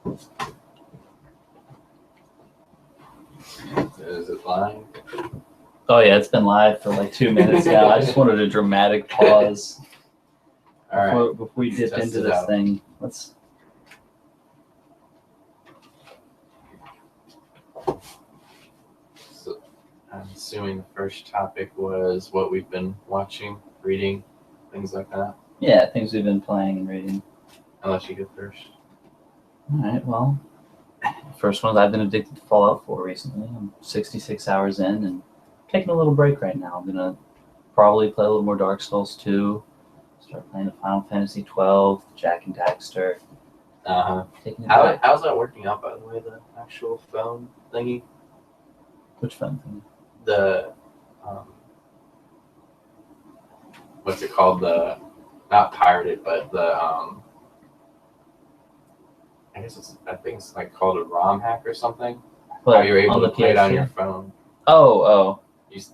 Is it live? Oh yeah, it's been live for like 2 minutes now. I just wanted a dramatic pause before we dip into this thing. Let's. So, I'm assuming the first topic was what we've been watching, reading, things like that. Yeah, things we've been playing and reading. Unless you go first. All right. Well, first one I've been addicted to Fallout 4 recently. I'm 66 hours in and taking a little break right now. I'm gonna probably play a little more Dark Souls 2. Start playing the Final Fantasy 12, Jack and Daxter. How's that working out, by the way? The actual phone thingy. Which phone thingy? The what's it called? The not pirated, but the I think it's like called a ROM hack or something. Well, how you're able to play it on your phone. Oh.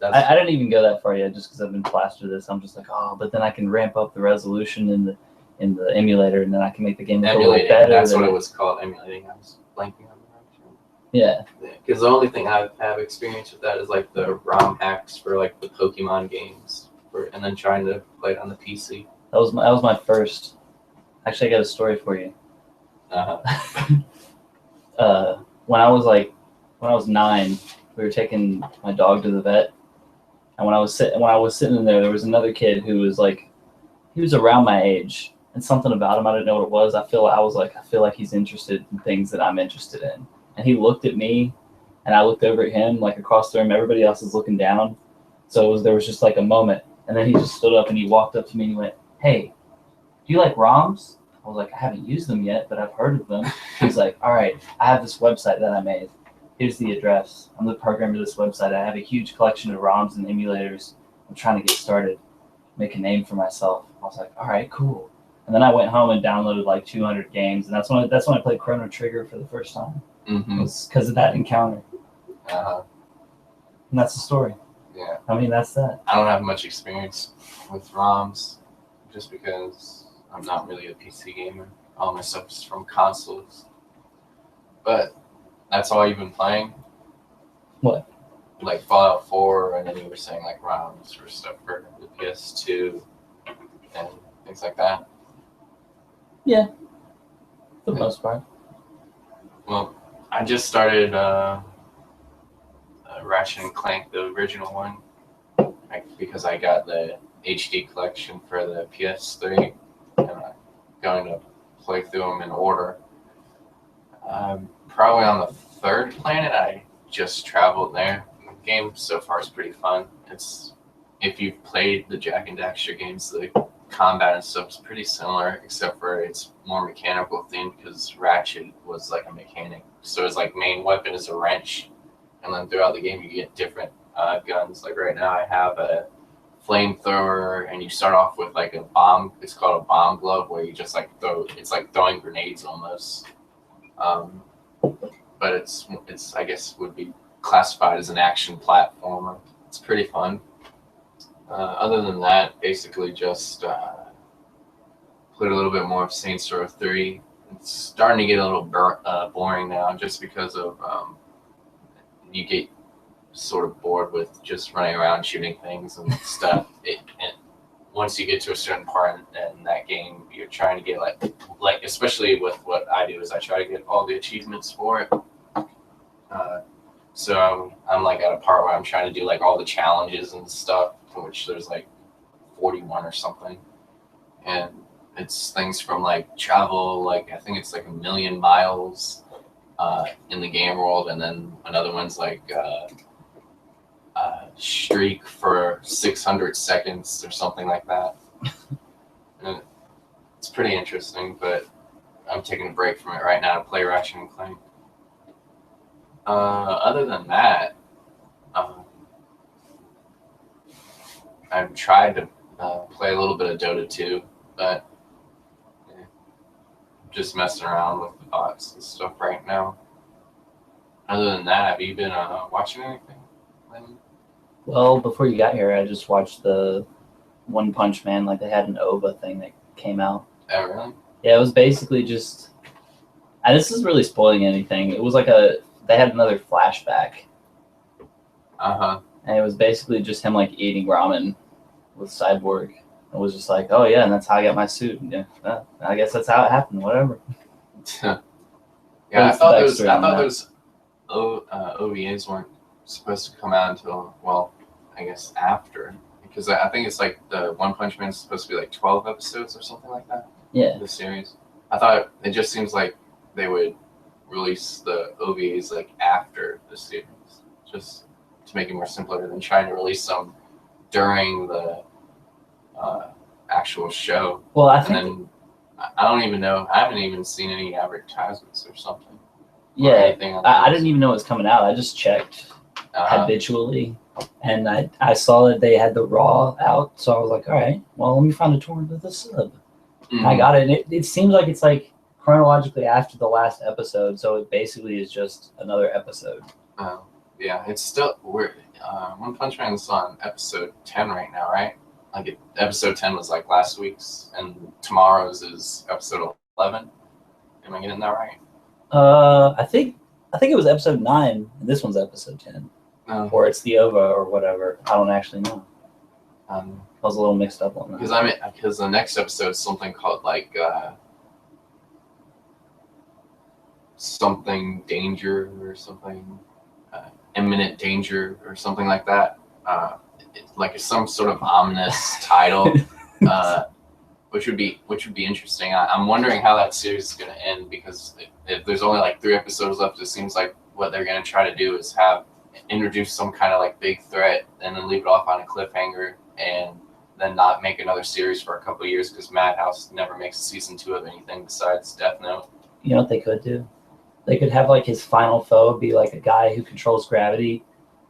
I didn't even go that far yet, just because I've been plastered this. I'm just like, but then I can ramp up the resolution in the emulator, and then I can make the game look a little better. That's what it was called, emulating. I was blanking on the Yeah. Because the only thing I have experience with that is like the ROM hacks for like the Pokemon games, and then trying to play it on the PC. That was my first. Actually, I got a story for you. When I was 9, we were taking my dog to the vet, and when I was sitting in there was another kid who was like, he was around my age, and something about him, I didn't know what it was. I feel like he's interested in things that I'm interested in, and he looked at me, and I looked over at him, like across the room. Everybody else is looking down, so there was just like a moment, and then he just stood up and he walked up to me and he went, "Hey, do you like ROMs?" I was like, "I haven't used them yet, but I've heard of them." He's like, "All right, I have this website that I made. Here's the address. I'm the programmer of this website. I have a huge collection of ROMs and emulators. I'm trying to get started, make a name for myself." I was like, "All right, cool." And then I went home and downloaded like 200 games, and that's when I played Chrono Trigger for the first time. Mm-hmm. It was because of that encounter. And that's the story. Yeah. I mean, that's that. I don't have much experience with ROMs, just because I'm not really a PC gamer. All my stuff is from consoles. But that's all you've been playing? What? Like Fallout 4, and then you were saying like ROMs for stuff for the PS2 and things like that? Yeah, for the most part. Well, I just started Ratchet and Clank, the original one, because I got the HD collection for the PS3, and I'm going to play through them in order. Probably on the third planet, I just traveled there. The game so far is pretty fun. If you've played the Jack and Daxter games, the combat and stuff is pretty similar, except for it's more mechanical themed, because Ratchet was like a mechanic. So his like main weapon is a wrench, and then throughout the game you get different guns. Like right now I have a flamethrower, and you start off with like a bomb. It's called a bomb glove, where you just like it's like throwing grenades almost. But it's I guess would be classified as an action platformer. It's pretty fun. Other than that, basically just played a little bit more of Saints Row 3. It's starting to get a little boring now, just because of you get sort of bored with just running around shooting things and stuff. And once you get to a certain part in that game, you're trying to get like especially with what I do is I try to get all the achievements for it. So I'm like at a part where I'm trying to do like all the challenges and stuff, which there's like 41 or something, and it's things from like travel, like I think it's like 1,000,000 miles in the game world, and then another one's like streak for 600 seconds or something like that. And it's pretty interesting, but I'm taking a break from it right now to play Ratchet and Clank. Other than that, I've tried to play a little bit of Dota 2, but just messing around with the bots and stuff right now. Other than that, have you been watching anything? Well, before you got here, I just watched the One Punch Man. Like they had an OVA thing that came out. Oh, really? Yeah, it was basically just And this is really spoiling anything. It was like they had another flashback, and it was basically just him like eating ramen with Cyborg. It was just like, oh yeah, and that's how I got my suit. Yeah, I guess that's how it happened. Whatever. Yeah, I What's the thought backstory on that? those OVAs weren't supposed to come out until, well, I guess after, because I think it's like the One Punch Man is supposed to be like 12 episodes or something like that. Yeah. The series. I thought it just seems like they would release the OVAs like after the series, just to make it more simpler than trying to release them during the actual show. Well, I And think. then I don't even know. I haven't even seen any advertisements or something. Or Yeah, anything on I those. didn't even know it was coming out. I just checked habitually, and I saw that they had the Raw out, so I was like, all right, well, let me find a torrent with a sub. mhm. I got it. And it seems like it's like chronologically after the last episode, so it basically is just another episode. Yeah, it's still One Punch Man's on episode 10 right now, right? Like episode 10 was like last week's, and tomorrow's is episode 11. Am I getting that right? I think it was episode 9, and this one's episode 10, or it's the OVA or whatever. I don't actually know. I was a little mixed up on that. Because the next episode is something called like something danger or something imminent danger or something like that. Like some sort of ominous title, which would be interesting. I'm wondering how that series is going to end, because if there's only like 3 episodes left, it seems like what they're going to try to do is introduce some kind of like big threat and then leave it off on a cliffhanger, and then not make another series for a couple of years, because Madhouse never makes a season 2 of anything besides Death Note. You know what they could do? They could have like his final foe be like a guy who controls gravity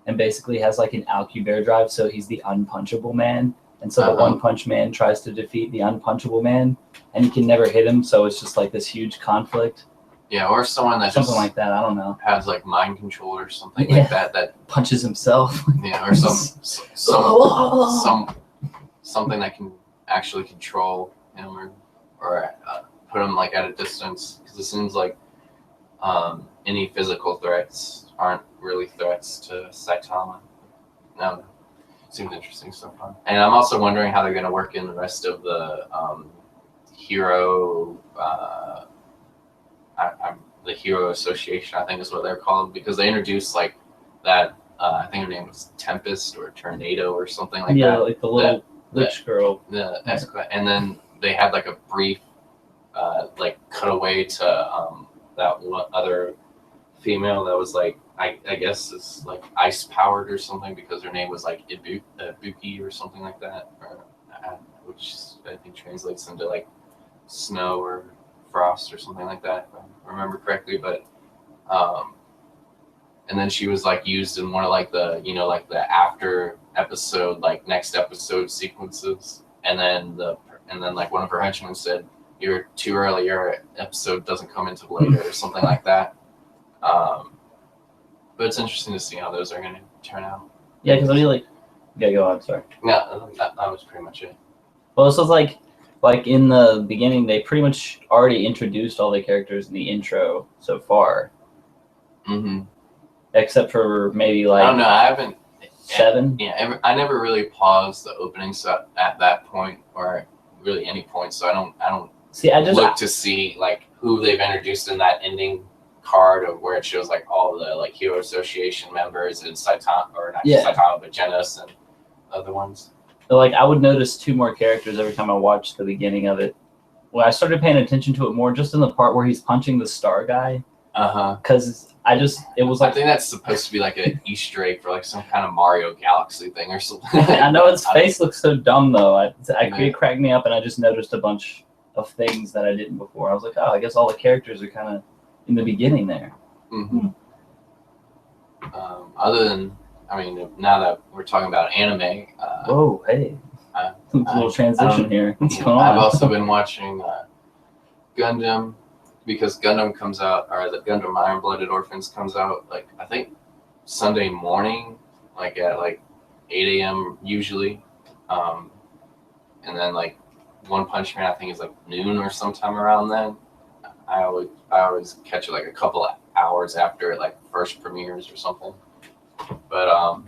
and basically has like an Alcubierre drive, so he's the unpunchable man. And so the One Punch Man tries to defeat the unpunchable man, and he can never hit him, so it's just like this huge conflict. Yeah, or someone that something like that. I don't know. Has like mind control or something like that. That punches himself. Yeah, or something that can actually control him, or put him like at a distance. Because it seems like any physical threats aren't really threats to Saitama. No, seems interesting so far. And I'm also wondering how they're going to work in the rest of the hero. The Hero Association, I think is what they're called, because they introduced like that. I think her name was Tempest or Tornado or something like that. Yeah, like the little witch girl. And then they had like a brief like cutaway to that one other female that was like I guess is like ice powered or something, because her name was like Ibuki or something like that, which I think translates into like snow or frost or something like that, if I remember correctly. But and then she was like used in one of like the like the after episode, like next episode sequences, and then like one of her henchmen said, "You're too early, your episode doesn't come until later," or something like that. But it's interesting to see how those are going to turn out. Yeah, because I mean, like, yeah, go on. Sorry. No, that was pretty much it. Well, this was like in the beginning, they pretty much already introduced all the characters in the intro so far. Mm-hmm. Except for maybe like I don't know. I haven't 7. Yeah, I never really paused the opening at that point, or really any point. So I don't see. I just look to see like who they've introduced in that ending card, of where it shows like all the like Hero Association members and Saitama, or not Saitama, but Genos and other ones. So like I would notice 2 more characters every time I watched the beginning of it. Well, I started paying attention to it more just in the part where he's punching the star guy. Because it was like, I think that's supposed to be like an Easter egg for like some kind of Mario Galaxy thing or something. I know his face looks so dumb though. It cracked me up, and I just noticed a bunch of things that I didn't before. I was like, oh, I guess all the characters are kind of in the beginning there. Mm-hmm. Other than, I mean, now that we're talking about anime. Whoa, hey. A little transition here. What's going on? I've also been watching Gundam, because Gundam comes out, or the Gundam Iron Blooded Orphans comes out, like, I think Sunday morning, like at like 8 a.m. usually. And then like One Punch Man, I think, is like noon or sometime around then. I always catch it like a couple of hours after it like first premieres or something. But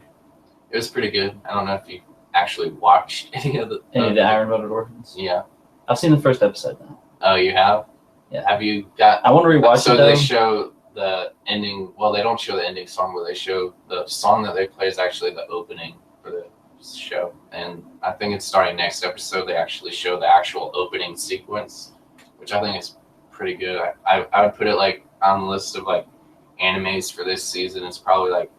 it was pretty good. I don't know if you actually watched any of the Iron-Blooded Orphans. Yeah. I've seen the first episode now. Oh, you have? Yeah. Have you got? I want to rewatch it. So though. they show the ending. Well, they don't show the ending song, but they show the song that they play is actually the opening for the show. And I think it's starting next episode. They actually show the actual opening sequence, which I think is pretty good. I would put it like on the list of like animes for this season. It's probably like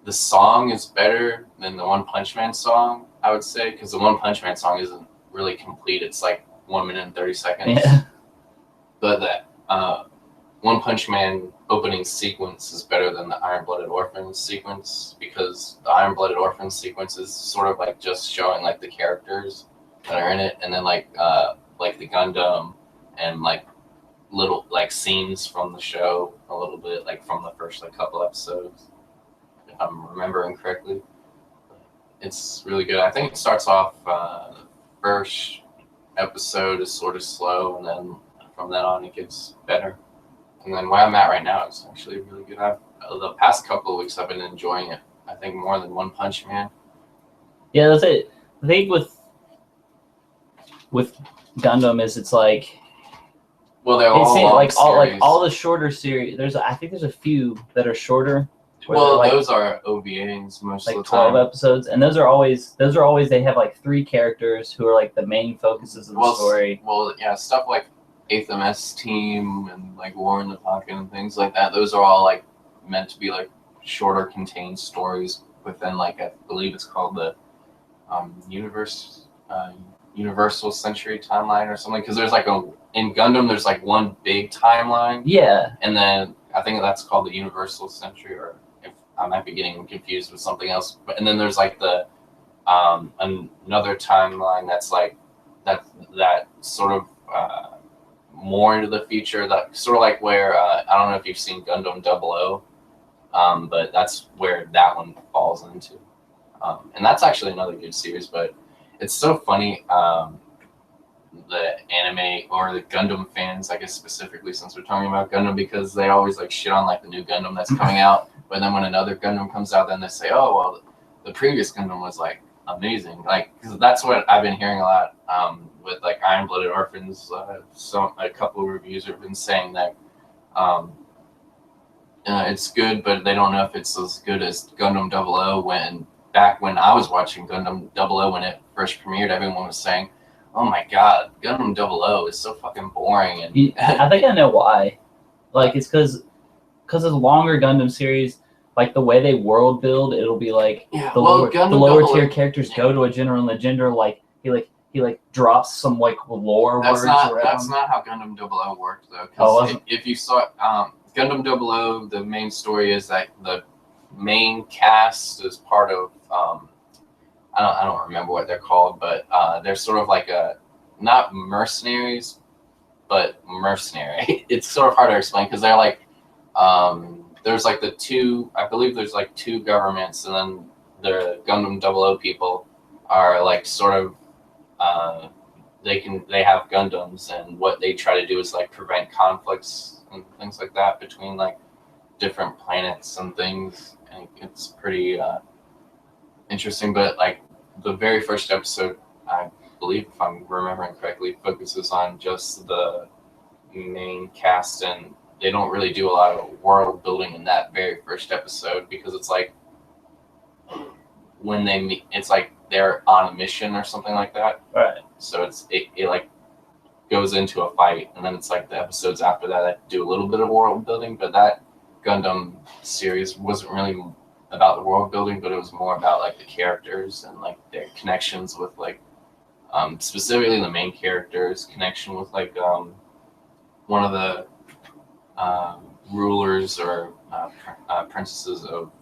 the song is better than the One Punch Man song, I would say, because the One Punch Man song isn't really complete. It's like 1 minute and 30 seconds. Yeah. But that One Punch Man opening sequence is better than the Iron-Blooded Orphans sequence, because the Iron-Blooded Orphans sequence is sort of like just showing like the characters that are in it, and then like the Gundam and like little like scenes from the show a little bit, like from the first like couple episodes, if I'm remembering correctly. It's really good. I think it starts off first episode is sort of slow, and then from then on it gets better. And then where I'm at right now is actually really good. The past couple of weeks I've been enjoying it. I think more than One Punch Man. Yeah, that's it. The thing with Gundam is it's like, well, they're all long series. all the shorter series. I think there's a few that are shorter. Well, those are OVAs most like of the time. 12 episodes, and those are always they have like 3 characters who are like the main focuses of the story. Well, yeah, stuff like 8th MS Team and like War in the Pocket and things like that. Those are all like meant to be like shorter, contained stories within like I believe it's called the Universal Century Timeline or something. Because there's like in Gundam there's like one big timeline. Yeah. And then I think that's called the Universal Century, or if I might be getting confused with something else. But and then there's like the another timeline that's like that sort of more into the future, that sort of like where I don't know if you've seen Gundam 00, but that's where that one falls into, and that's actually another good series. But it's so funny, the anime or the Gundam fans, I guess specifically since we're talking about Gundam, because they always like shit on like the new Gundam that's coming out, but then when another Gundam comes out, then they say, oh well, the previous Gundam was like amazing, like, because that's what I've been hearing a lot with like Iron-Blooded Orphans. A couple of reviews have been saying that it's good, but they don't know if it's as good as Gundam 00. Back when I was watching Gundam 00 when it first premiered, everyone was saying, oh my god, Gundam 00 is so fucking boring. And I think I know why. Like, it's because of the longer Gundam series, like the way they world build, it'll be like the lower tier characters go to a general, and the gender like he drops some like lore words around. That's not how Gundam 00 worked though. Because if you saw Gundam 00, the main story is that the main cast is part of I don't remember what they're called, but they're sort of like not mercenaries, but mercenary. It's sort of hard to explain because they're like there's like I believe there's like 2 governments, and then the Gundam 00 people are like sort of they have Gundams, and what they try to do is like prevent conflicts and things like that between like different planets and things, and it's pretty interesting. But like the very first episode, I believe if I'm remembering correctly, focuses on just the main cast, and they don't really do a lot of world building in that very first episode, because it's like when they meet, it's like they're on a mission or something like that. Right. So it like goes into a fight, and then it's like the episodes after that do a little bit of world building. But that Gundam series wasn't really about the world building, but it was more about like the characters and like their connections with like specifically the main character's connection with like one of the rulers or princesses of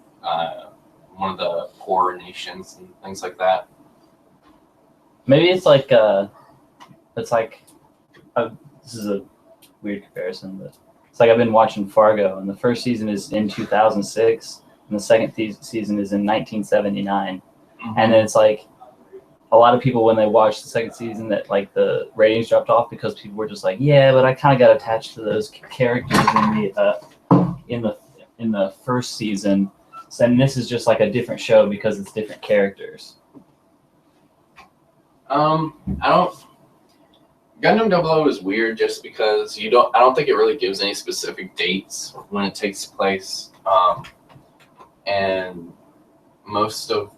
one of the poorer nations and things like that. Maybe it's like this is a weird comparison, but it's like I've been watching Fargo, and the first season is in 2006, and the second season is in 1979, and then it's like a lot of people when they watched the second season that like the ratings dropped off because people were just like, yeah, but I kind of got attached to those characters in the first season. So and this is just like a different show because it's different characters. I don't. Gundam 00 is weird just because I don't think it really gives any specific dates when it takes place. And most of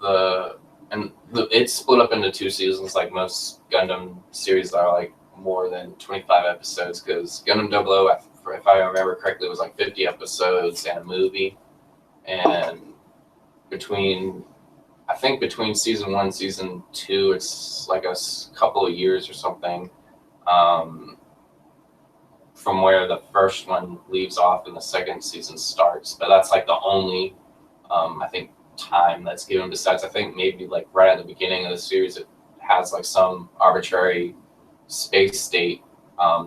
it's split up into 2 seasons, like most Gundam series are like more than 25 episodes, because Gundam 00, if I remember correctly, was like 50 episodes and a movie. And between season 1 and season 2, it's like a couple of years or something, from where the first one leaves off and the second season starts. But that's like the only, I think, time that's given. Besides, I think maybe like right at the beginning of the series, it has like some arbitrary space date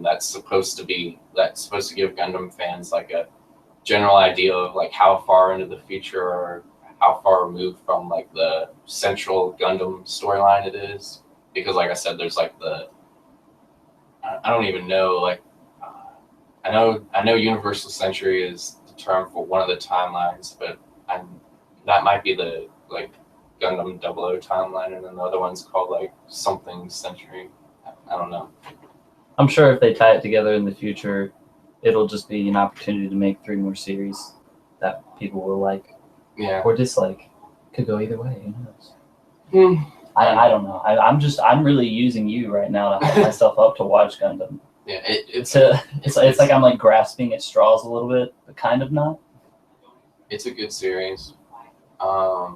that's supposed to give Gundam fans like a general idea of like how far into the future or how far removed from like the central Gundam storyline it is. Because like I said, there's like I don't even know, like I know Universal Century is the term for one of the timelines, but that might be the like Gundam 00 timeline, and then the other one's called like something Century. I don't know. I'm sure if they tie it together in the future, it'll just be an opportunity to make 3 more series that people will like, or dislike. Could go either way. Who knows? I don't know. I'm really using you right now to hype myself up to watch Gundam. Yeah, it's like I'm like grasping at straws a little bit, but kind of not. It's a good series. Are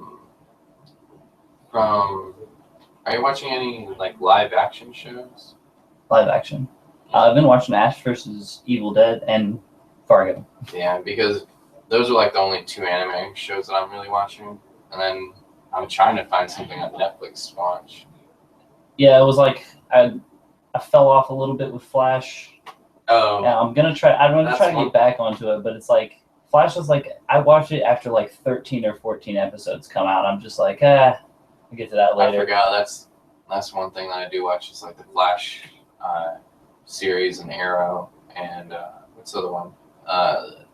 you watching any like live action shows? Live action. I've been watching Ash vs. Evil Dead and Fargo. Yeah, because those are like the only 2 anime shows that I'm really watching, and then I'm trying to find something on Netflix to watch. Yeah, it was like I fell off a little bit with Flash. Oh. Yeah, I'm gonna try to get back onto it, but it's like Flash was like I watched it after like 13 or 14 episodes come out. I'm just like, I'll get to that later. I forgot that's one thing that I do watch is like the Flash series and Arrow and what's the other one?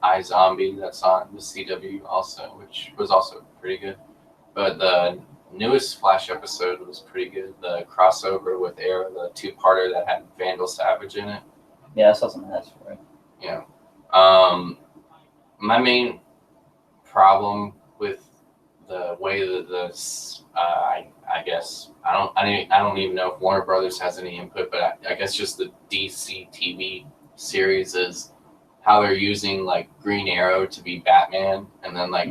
iZombie, that's on the CW also, which was also pretty good. But the newest Flash episode was pretty good. The crossover with Arrow, the 2-parter that had Vandal Savage in it. Yeah, I saw some ads for it. Yeah. My main problem with the way that I guess I don't even know if Warner Brothers has any input, but I guess just the DC TV series is how they're using like Green Arrow to be Batman, and then like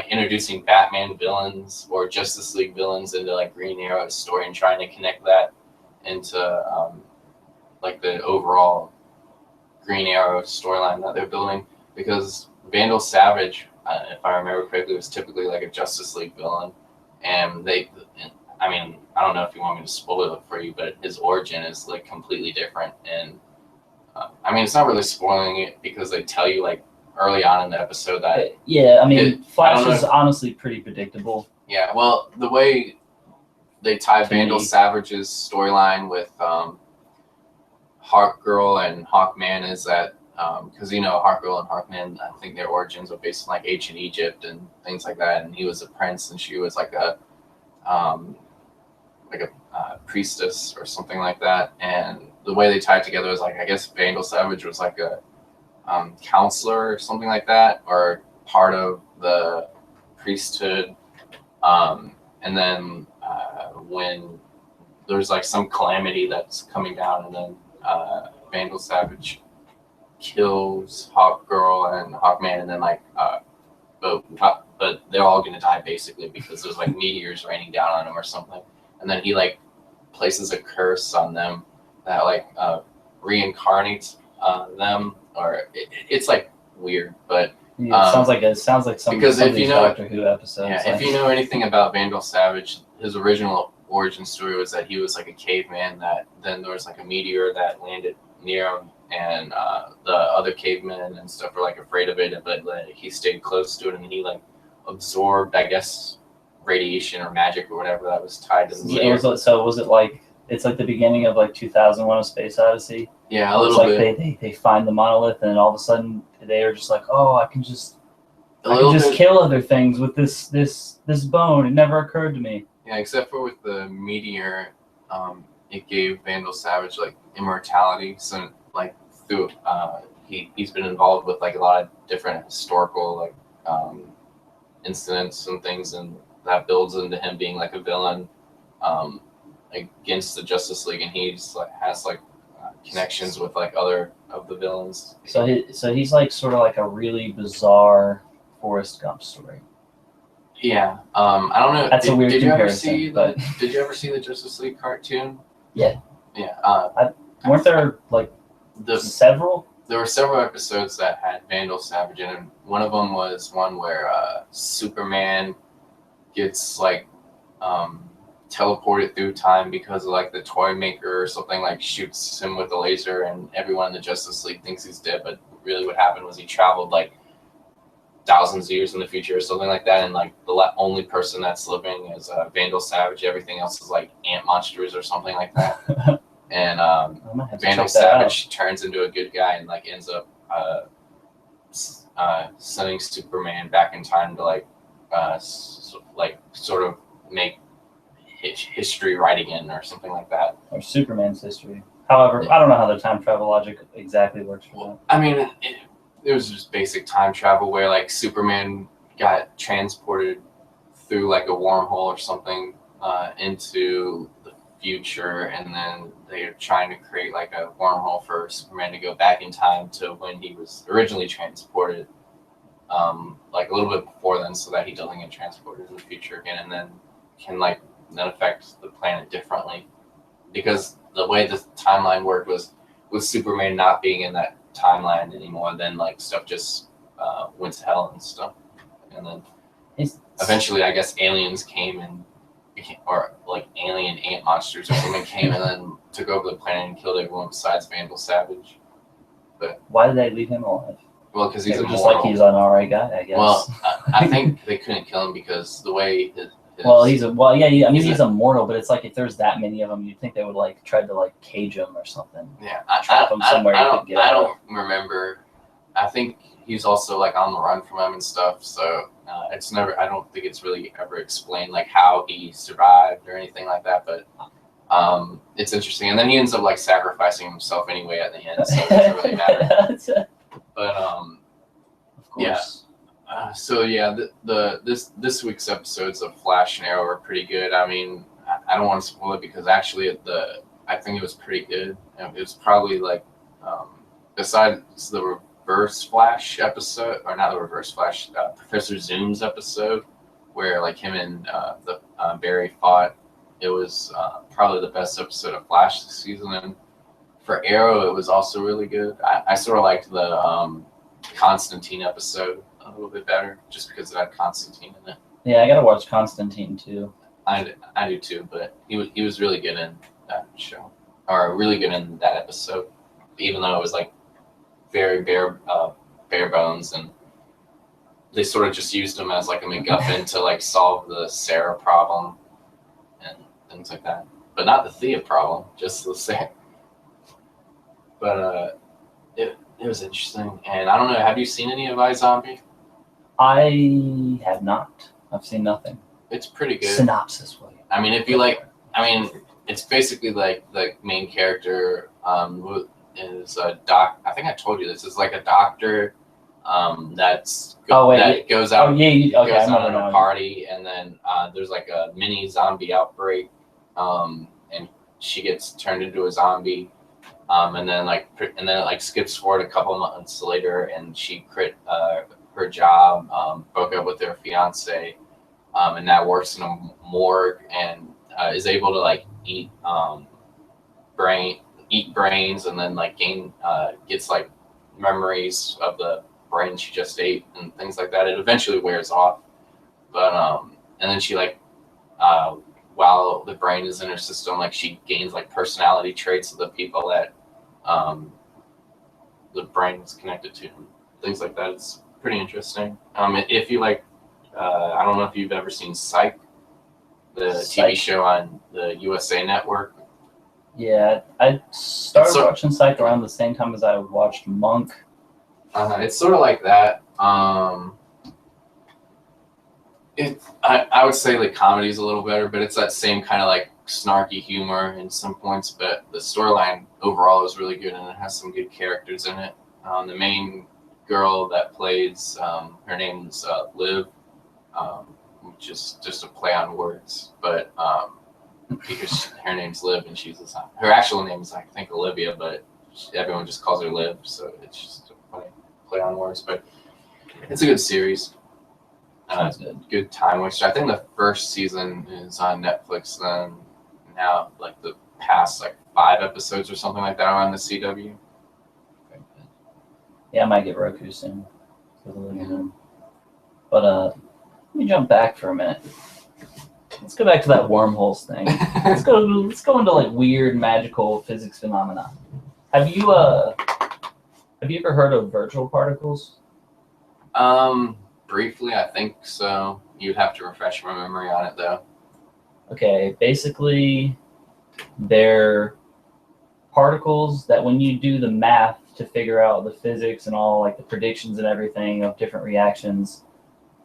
introducing Batman villains or Justice League villains into like Green Arrow's story and trying to connect that into like the overall Green Arrow storyline that they're building. Because Vandal Savage, if I remember correctly, was typically like a Justice League villain, and I don't know if you want me to spoil it for you, but his origin is like completely different. And it's not really spoiling it because they tell you like early on in the episode that. Yeah, Flash is honestly pretty predictable. Yeah, well, the way they tie Vandal Savage's storyline with Hawkgirl and Hawkman is that because Hawkgirl and Hawkman, I think their origins are based in like ancient Egypt and things like that, and he was a prince and she was like a priestess or something like that. And the way they tie it together is like, I guess Vandal Savage was like a counselor or something like that, or part of the priesthood. And then when there's like some calamity that's coming down, and then Vandal Savage kills Hawkgirl and Hawkman, and then like but they're all gonna die basically because there's like meteors raining down on them or something. And then he like places a curse on them that like reincarnates them, or it's like weird, but it sounds like some because if you know Doctor Who episodes. Yeah, if you know anything about Vandal Savage, his original origin story was that he was like a caveman that then there was like a meteor that landed near him, and the other cavemen and stuff were like afraid of it, but like he stayed close to it, and he like absorbed, I guess, radiation or magic or whatever that was tied to the It meteor. was it like it's like the beginning of like 2001: A Space Odyssey? Yeah, a It's little like bit. they find the monolith, and then all of a sudden they are just like, oh, I can just Bit. kill other things with this bone. It never occurred to me. Yeah, except for with the meteor, it gave Vandal Savage like immortality. So like through he's been involved with like a lot of different historical like incidents and things, and that builds into him being like a villain against the Justice League, and he's like has like connections with like other of the villains. So he's like sort of like a really bizarre Forrest Gump story. Yeah, I don't know. That's a weird did you ever comparison, see but Did you ever see the Justice League cartoon? Yeah. Yeah. Weren't there like several? There were several episodes that had Vandal Savage in it. One of them was one where Superman gets like teleported through time because of like the toy maker or something, like shoots him with a laser, and everyone in the Justice League thinks he's dead, but really what happened was he traveled like thousands of years in the future or something like that, and like the only person that's living is Vandal Savage. Everything else is like ant monsters or something like that. And Vandal Savage turns into a good guy and like ends up sending Superman back in time to like sort of make history right again or something like that. Or Superman's history. However, I don't know how the time travel logic exactly works for that. I mean, it was just basic time travel where like Superman got transported through like a wormhole or something into the future, and then they're trying to create like a wormhole for Superman to go back in time to when he was originally transported, like a little bit before then, so that he doesn't get transported in the future again, and then can like then affect the planet differently, because the way the timeline worked was with Superman not being in that timeline anymore, then like stuff just went to hell and stuff, and then eventually I guess aliens came and or like alien ant monsters or something came and then took over the planet and killed everyone besides Vandal Savage. But why did they leave him alive? Well, because he's just immortal. Like he's an alright guy, I guess. Well, I think they couldn't kill him because the way he's immortal, but it's like if there's that many of them, you'd think they would like try to like cage him or something. Yeah, trap him somewhere. I don't remember. I think he's also like on the run from him and stuff. So it's never. I don't think it's really ever explained like how he survived or anything like that. But it's interesting. And then he ends up like sacrificing himself anyway at the end, so it doesn't really matter. But of course. Yeah. So yeah, this week's episodes of Flash and Arrow are pretty good. I mean, I don't want to spoil it because actually I think it was pretty good. It was probably like besides the Reverse Flash episode, or not the Reverse Flash, Professor Zoom's episode, where like him and Barry fought. It was probably the best episode of Flash this season. And for Arrow, it was also really good. I sort of liked the Constantine episode a little bit better, just because it had Constantine in it. Yeah, I gotta watch Constantine too. I do too, but he was really good in that show, or really good in that episode, even though it was like very bare bones, and they sort of just used him as like a MacGuffin to like solve the Sarah problem and things like that, but not the Thea problem, just the Sarah. But it was interesting, and I don't know. Have you seen any of iZombie? I have not. I've seen nothing. It's pretty good. Synopsis, William. I mean, if you like, it's basically like the main character who is a doc. I think I told you this. Is like a doctor that goes out goes out on a party, and then there's like a mini zombie outbreak, and she gets turned into a zombie. And then it skips forward a couple months later, and she quit her job, broke up with her fiance, and now works in a morgue and is able to like eat brains, and then like gets like memories of the brain she just ate and things like that. It eventually wears off, but and then she like while the brain is in her system, like she gains like personality traits of the people that the brain is connected to, things like that. It's pretty interesting. If you like, I don't know if you've ever seen Psych. the Psych. TV show on the USA Network. Yeah, I started So- watching Psych around the same time as I watched Monk. It's sort of like that. I would say the comedy's a little better, but it's that same kind of like snarky humor in some points. But the storyline overall is really good, and it has some good characters in it. The main girl that plays, her name's Liv, which is just a play on words, but because her name's Liv and her actual name is I think Olivia, but everyone just calls her Liv, so it's just a funny play on words. But it's a good series. Sounds good. Good time waster. I think the first season is on Netflix. Then now, like the past 5 episodes or something like that are on the CW. Very good. Yeah, I might get Roku soon. But let me jump back for a minute. Let's go back to that wormholes thing. Let's go into like weird magical physics phenomena. Have you ever heard of virtual particles? Briefly, I think so. You'd have to refresh my memory on it, though. Okay, basically, they're particles that when you do the math to figure out the physics and all like the predictions and everything of different reactions,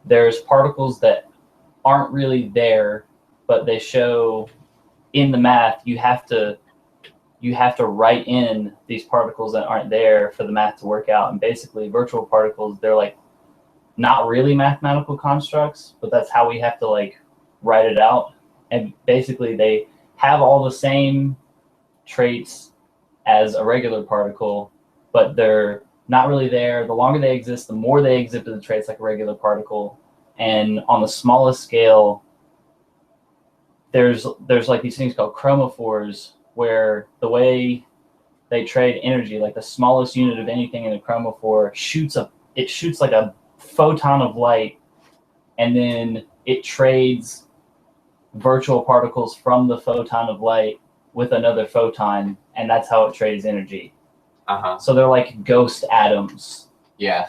there's particles that aren't really there, but they show in the math you have to write in these particles that aren't there for the math to work out. And basically, virtual particles, they're like not really mathematical constructs, but that's how we have to like write it out. And basically they have all the same traits as a regular particle, but they're not really there. The longer they exist, the more they exhibit the traits like a regular particle. And on the smallest scale, there's like these things called chromophores, where the way they trade energy, like the smallest unit of anything in a chromophore shoots like a photon of light, and then it trades virtual particles from the photon of light with another photon, and that's how it trades energy. So they're like ghost atoms. Yeah.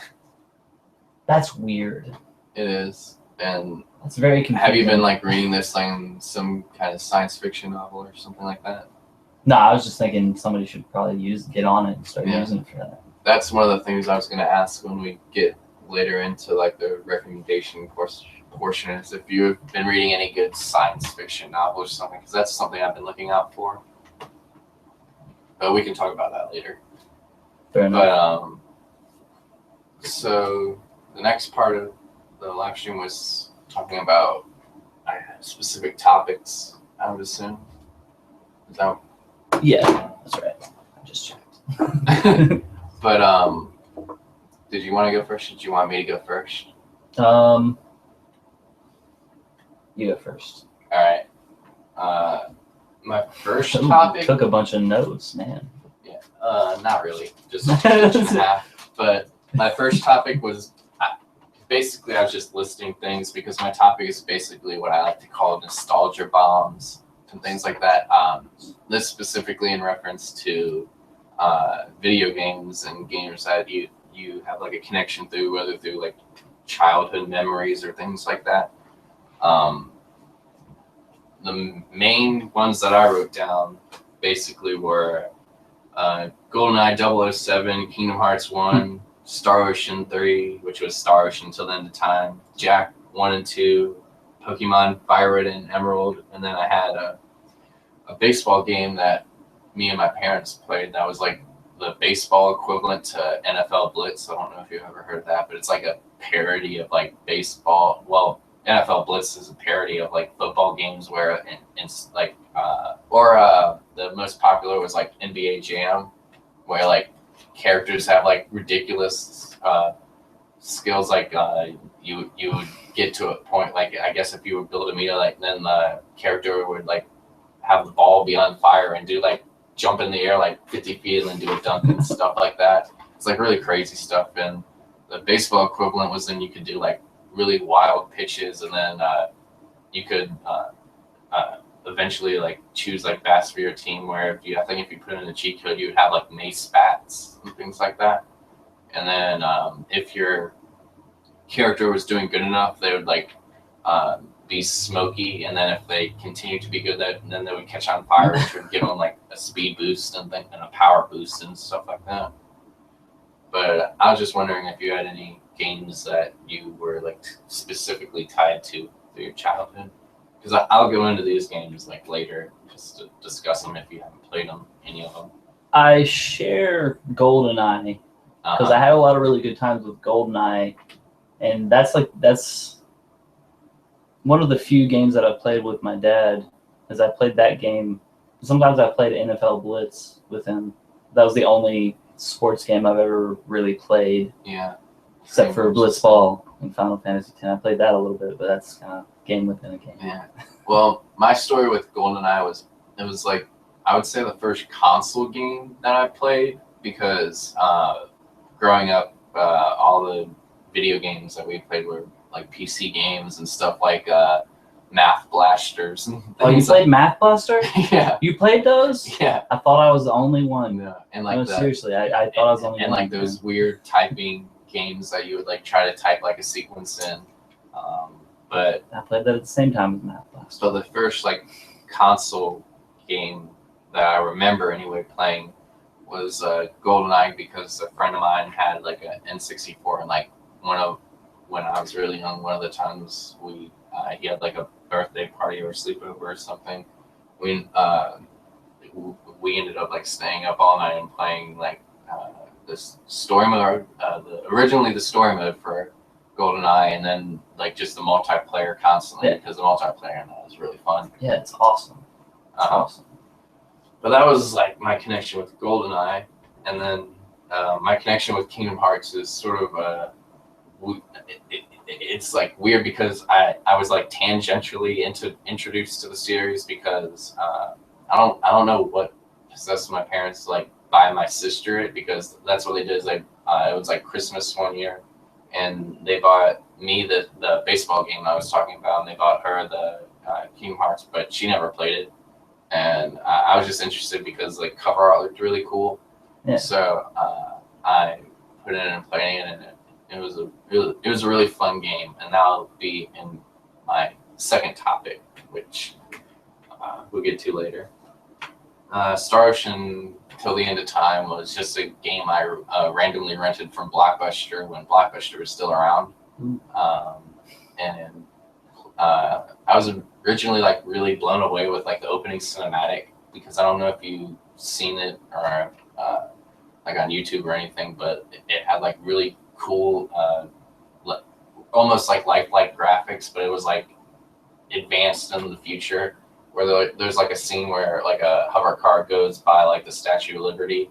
That's weird. It is. And that's very confusing. Have you been like reading this in some kind of science fiction novel or something like that? No, I was just thinking somebody should probably get on it and start using it for that. That's one of the things I was going to ask when we get later into like the recommendation portion, is if you've been reading any good science fiction novels or something, because that's something I've been looking out for. But we can talk about that later. Fair enough. But so the next part of the live stream was talking about specific topics, I would assume. Is that? Yeah, that's right. I just checked. But did you want to go first? Or did you want me to go first? You go first. All right. My first topic. Took a bunch of notes, man. Yeah. Not really. Just a page and a half. But my first topic was basically I was just listing things because my topic is basically what I like to call nostalgia bombs and things like that. This specifically in reference to video games and games that you have like a connection through, whether through like childhood memories or things like that. The main ones that I wrote down basically were GoldenEye 007, Kingdom Hearts 1, Star Ocean 3, which was Star Ocean until the end of time, Jack 1 and 2, Pokemon Fire Red and Emerald, and then I had a baseball game that me and my parents played that was like the baseball equivalent to NFL Blitz. I don't know if you've ever heard of that, but it's like a parody of like baseball. Well, NFL Blitz is a parody of like football games where it's like the most popular was like NBA Jam, where like characters have like ridiculous skills, like you would get to a point, like I guess if you would build a meter, like then the character would like have the ball be on fire and do like jump in the air like 50 feet and then do a dunk and stuff like that. It's like really crazy stuff. And the baseball equivalent was then you could do like really wild pitches, and then you could eventually like choose like bats for your team, where I think if you put in a cheat code, you would have like mace bats and things like that. And then if your character was doing good enough, they would like be smoky, and then if they continue to be good, then they would catch on fire, which would give them like a speed boost and a power boost and stuff like that. But I was just wondering if you had any games that you were like specifically tied to through your childhood, because I'll go into these games like later just to discuss them if you haven't played them, any of them. I share GoldenEye because I had a lot of really good times with GoldenEye, and that's one of the few games that I played with my dad. As I played that game, sometimes I played NFL Blitz with him. That was the only sports game I've ever really played. Yeah. Except for Blitzball in Final Fantasy X. I played that a little bit, but that's kind of game within a game. Yeah. Well, my story with GoldenEye was like, I would say the first console game that I played, because growing up, all the video games that we played were like PC games and stuff like Math Blasters. Oh, you played Math Blaster? Yeah. You played those? Yeah. I thought I was the only one. Yeah. And like no, seriously, I thought I was the only one. And like those weird typing games that you would like try to type like a sequence in. But I played that at the same time as Math Blaster. So the first like console game that I remember anyway playing was GoldenEye, because a friend of mine had like an N64, and like when I was really young, one of the times he had like a birthday party or sleepover or something. We ended up like staying up all night and playing like this story mode, originally the story mode for GoldenEye, and then like just the multiplayer constantly, because the multiplayer in that was really fun. Yeah, it's awesome. It's awesome. But that was like my connection with GoldenEye, and then my connection with Kingdom Hearts is sort of it's like weird, because I was like tangentially introduced to the series, because I don't know what possessed my parents to like buy my sister it, because that's what they did. Is it was like Christmas one year, and they bought me the baseball game I was talking about, and they bought her the Kingdom Hearts, but she never played it. And I was just interested because like cover art looked really cool. Yeah. So I put it in and played it, and it was a really fun game. And that'll be in my second topic, which we'll get to later. Star Ocean Till the End of Time was just a game I randomly rented from Blockbuster when Blockbuster was still around. And I was originally like really blown away with like the opening cinematic, because I don't know if you've seen it or like on YouTube or anything, but it had like really cool, almost like lifelike graphics, but it was like advanced in the future, where there's like a scene where like a hover car goes by like the Statue of Liberty,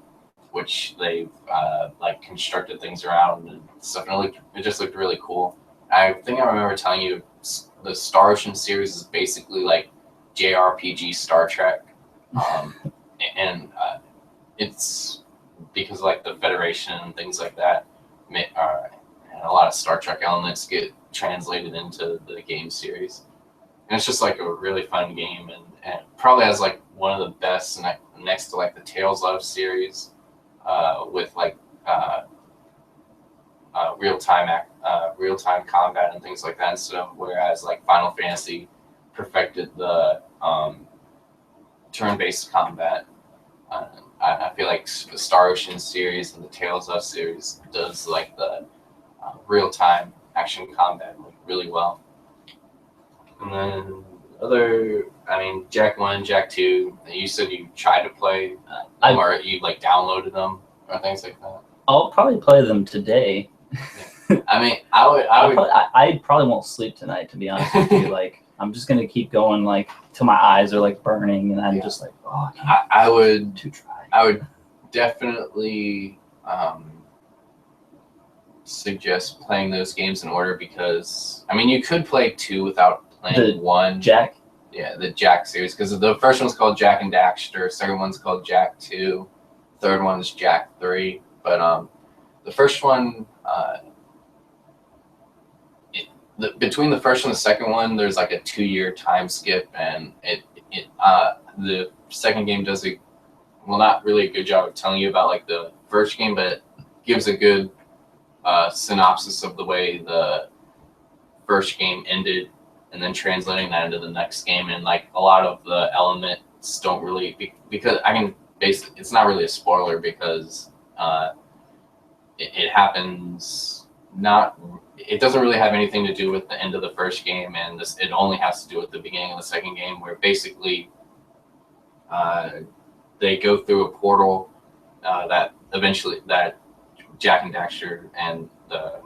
which they've like constructed things around and stuff, and it just looked really cool. I think I remember telling you the Star Ocean series is basically like JRPG Star Trek, and it's because like the Federation and things like that, and a lot of Star Trek elements get translated into the game series, and it's just like a really fun game, and probably has like one of the best next to like the Tales of series, with like real time combat and things like that and stuff. Whereas like Final Fantasy perfected the turn-based combat. I feel like the Star Ocean series and the Tales of series does like the real-time action combat really well. And then Jak 1, Jak 2, you said you tried to play them, or you like downloaded them or things like that. I'll probably play them today. I probably won't sleep tonight, to be honest with you. Like, I'm just gonna keep going, like, till my eyes are like burning, and I'm just like, oh, I would definitely suggest playing those games in order, because you could play 2 without playing 1. Jak? Yeah, the Jak series, because the first one's called Jak and Daxter, second one's called Jak 2, third one's Jak 3. But the first one, between the first and the second one, there's like a 2-year time skip, and the second game does not really a good job of telling you about like the first game, but it gives a good synopsis of the way the first game ended, and then translating that into the next game. And like a lot of the elements don't really because I can basically it's not really a spoiler because it happens not. It doesn't really have anything to do with the end of the first game, and it only has to do with the beginning of the second game, where basically they go through a portal that eventually that Jack and Daxter and the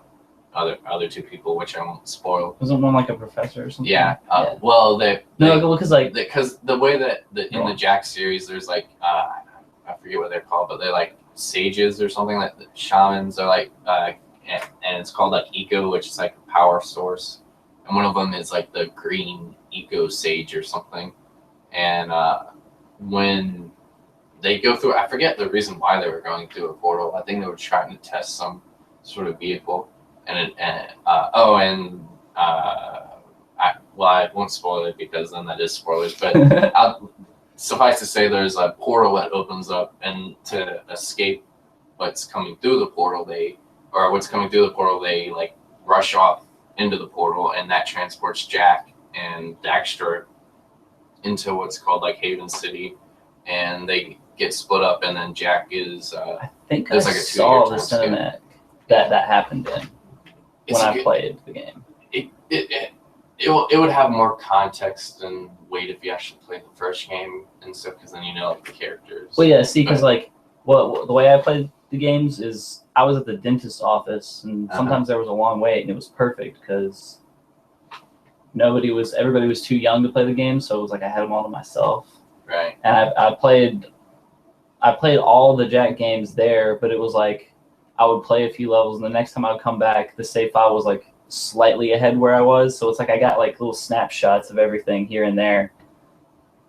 other two people, which I won't spoil. Wasn't one like a professor or something? Yeah. Well, because the way that in the Jack series, there's like I forget what they're called, but they're like sages or something, like shamans are like and it's called like eco, which is like a power source, and one of them is like the green eco sage or something. And when they go through, I forget the reason why they were going through a portal. I think they were trying to test some sort of vehicle, I won't spoil it because then that is spoilers, but suffice to say there's a portal that opens up, and to escape what's coming through the portal, they like rush off into the portal, and that transports Jack and Daxter into what's called like Haven City, and they get split up, and then Jack is I think there's I like a saw 2-year the time skip. cinematic that happened in when I played the game. It would have more context and weight if you actually played the first game and stuff, because then you know like the characters. Well, yeah, see, because like the way I played the games is I was at the dentist's office, and sometimes there was a long wait, and it was perfect because everybody was too young to play the game, so it was like I had them all to myself. Right. And I played all the Jack games there, but it was like I would play a few levels, and the next time I would come back, the save file was like slightly ahead where I was, so it's like I got like little snapshots of everything here and there,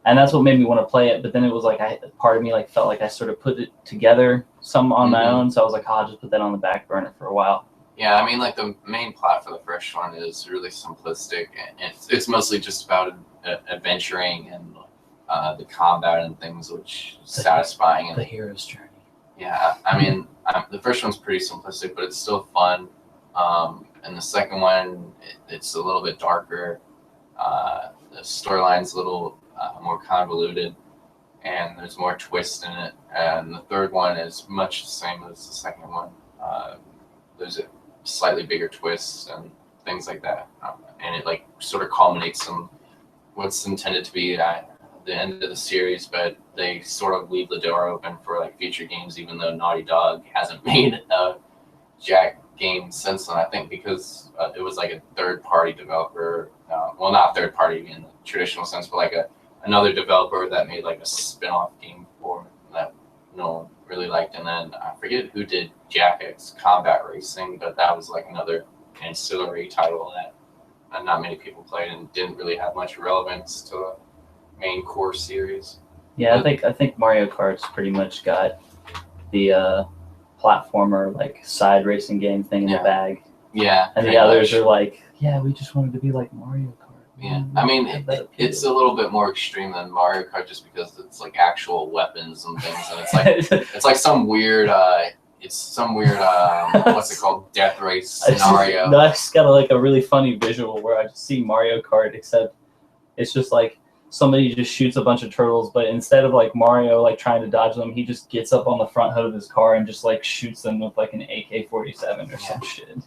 and that's what made me want to play it. But then it was like part of me like felt like I sort of put it together some on my own, so I was like, I'll just put that on the back burner for a while. Yeah, I mean, like the main plot for the first one is really simplistic, and it's mostly just about adventuring and the combat and things, which is satisfying. The hero's journey. Yeah, I mean, the first one's pretty simplistic, but it's still fun. And the second one, it's a little bit darker. The storyline's a little more convoluted, and there's more twist in it. And the third one is much the same as the second one. There's a slightly bigger twist and things like that, and it like sort of culminates in what's intended to be the end of the series, but they sort of leave the door open for like future games, even though Naughty Dog hasn't made a Jack game since then. I think because it was like a third-party developer, well, not third-party in the traditional sense, but like another developer that made like a spin-off game for that no one really liked. And then I forget who did Jack X Combat Racing, but that was like another ancillary title that not many people played and didn't really have much relevance to the main core series. Yeah, I think Mario Kart's pretty much got the platformer like side racing game thing in the bag. Yeah. And the others are like, yeah, we just wanted to be like Mario Kart. Yeah, I mean, it's a little bit more extreme than Mario Kart just because it's like actual weapons and things, and it's like some weird what's it called, death race scenario. I just got like a really funny visual where I just see Mario Kart, except it's just like somebody just shoots a bunch of turtles, but instead of like Mario like trying to dodge them, he just gets up on the front hood of his car and just like shoots them with like an AK-47 or some shit.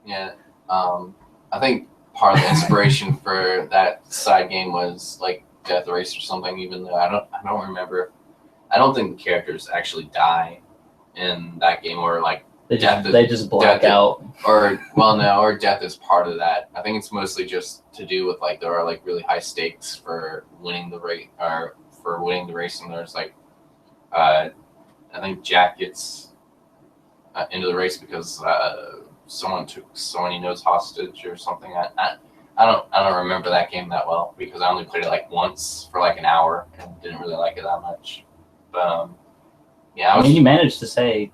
Yeah, I think part of the inspiration for that side game was like Death Race or something, even though I don't remember. I don't think the characters actually die in that game, or like they just black out. Or death is part of that. I think it's mostly just to do with like there are like really high stakes for winning the race, and there's like I think Jack gets into the race because someone took someone he knows hostage or something. I don't remember that game that well because I only played it like once for like an hour and didn't really like it that much. But yeah, I mean, you managed to say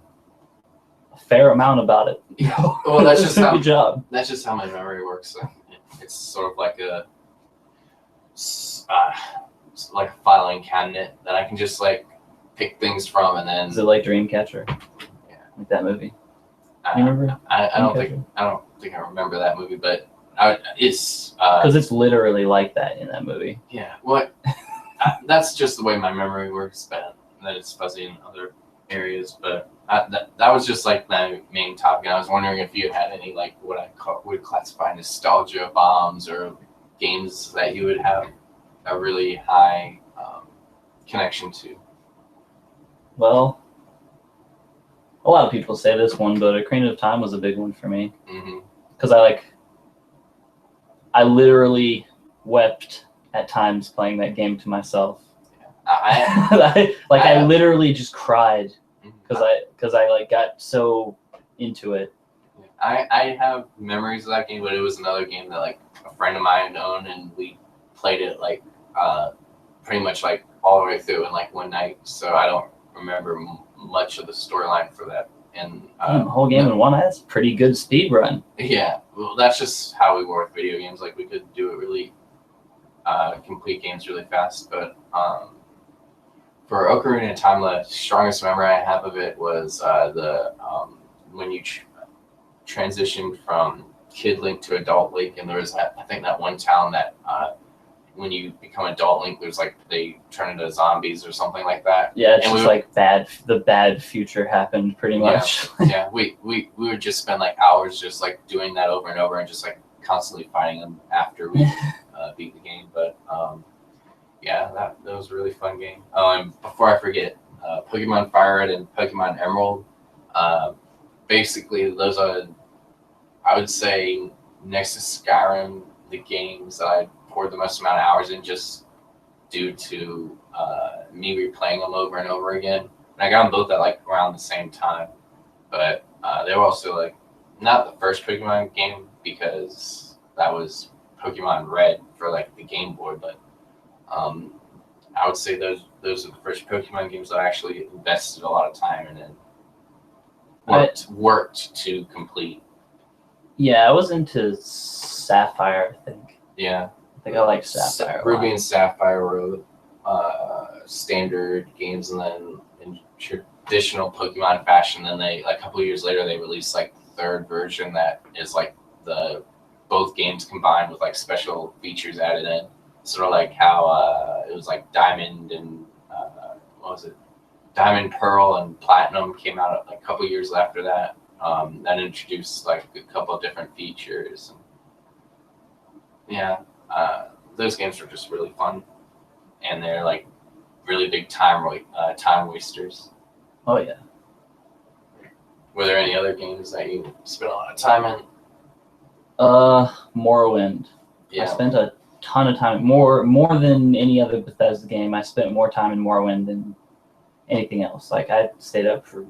a fair amount about it. Yeah, well, that's just good job. That's just how my memory works. It's sort of like a filing cabinet that I can just like pick things from, and then. Is it like Dreamcatcher? Yeah, like that movie. You remember? I don't think I remember that movie, but It's Because it's literally like that in that movie. yeah. What? That's just the way my memory works, but that it's fuzzy in other areas. But that was just like my main topic. And I was wondering if you had any like what would classify nostalgia bombs or games that you would have a really high connection to. Well, a lot of people say this one, but Ocarina of Time was a big one for me. Because I literally wept at times playing that game to myself. I literally just cried because I like got so into it. I have memories of that game, but it was another game that like a friend of mine owned, and we played it like pretty much like all the way through in like one night. So I don't remember much of the storyline for that. And the whole game in one night. That's a pretty good speed run. Yeah, well, that's just how we were with video games. Like we could do it really complete games really fast. But for Ocarina of Time, the strongest memory I have of it was when you transitioned from Kid Link to Adult Link, and there was I think that one town that when you become Adult Link, there's like they turn into zombies or something like that. Yeah, it's just like the bad future happened pretty much. Yeah, we would just spend like hours just like doing that over and over and just like constantly fighting them after we beat the game. But yeah, that was a really fun game. Oh, and before I forget, Pokemon Fire Red and Pokemon Emerald, basically those are, I would say, next to Skyrim, the games that I poured the most amount of hours in just due to me replaying them over and over again. And I got them both at like around the same time, but they were also like not the first Pokemon game because that was Pokemon Red for like the Game Boy, but I would say those are the first Pokemon games that I actually invested a lot of time in and worked to complete. Yeah, I was into Sapphire, I think. Yeah. I think I like Sapphire. Ruby and Sapphire were standard games, and then in traditional Pokemon fashion, then they like a couple of years later they released like the third version that is like both games combined with like special features added in. Sort of like how it was like Diamond and what was it? Diamond, Pearl, and Platinum came out like a couple of years after that. That introduced like a couple of different features. Yeah, those games were just really fun, and they're like really big time wasters. Oh yeah. Were there any other games that you spent a lot of time in? Morrowind. Yeah. I spent a ton of time, more than any other Bethesda game. I spent more time in Morrowind than anything else. Like I stayed up for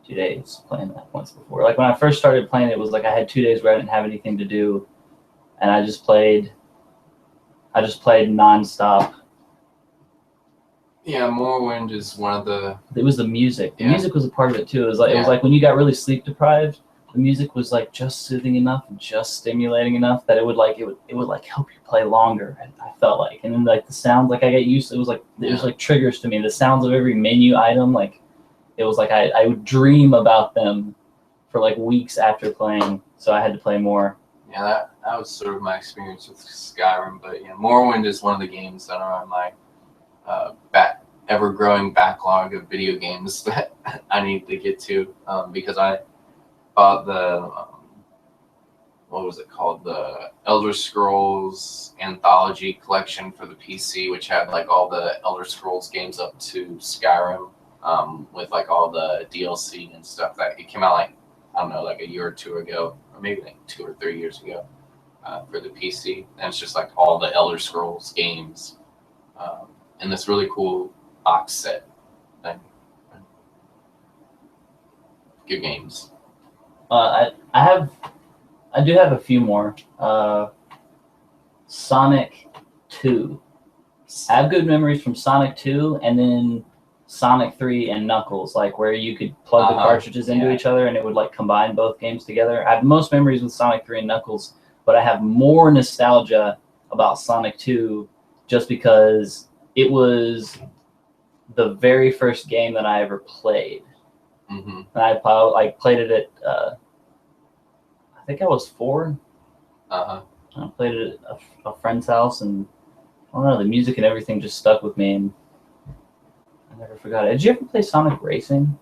2 days playing that once before. Like when I first started playing, it was like I had 2 days where I didn't have anything to do, and I just played nonstop. Yeah, Morrowind is one of the. It was the music. The music was a part of it too. It was like when you got really sleep deprived, the music was like just soothing enough and just stimulating enough that it would help you play longer. I felt like, and then like the sounds, like I got used to. It was like triggers to me. The sounds of every menu item, like it was like I would dream about them for like weeks after playing. So I had to play more. Yeah, that was sort of my experience with Skyrim. But yeah, Morrowind is one of the games that are on my ever-growing backlog of video games that I need to get to because I bought the what was it called, the Elder Scrolls Anthology Collection for the PC, which had like all the Elder Scrolls games up to Skyrim with like all the DLC and stuff that it came out like I don't know, like a year or two ago, or maybe like 2 or 3 years ago for the PC. And it's just like all the Elder Scrolls games in this really cool box set thing. Good games. I do have a few more. Sonic 2. I have good memories from Sonic 2 and then Sonic 3 and Knuckles, like where you could plug the cartridges into each other and it would like combine both games together. I have most memories with Sonic 3 and Knuckles, but I have more nostalgia about Sonic 2 just because it was the very first game that I ever played. Mm-hmm. And I played it at, I think I was 4. I played it at a friend's house, and I don't know, the music and everything just stuck with me, and I never forgot it. Did you ever play Sonic Racing?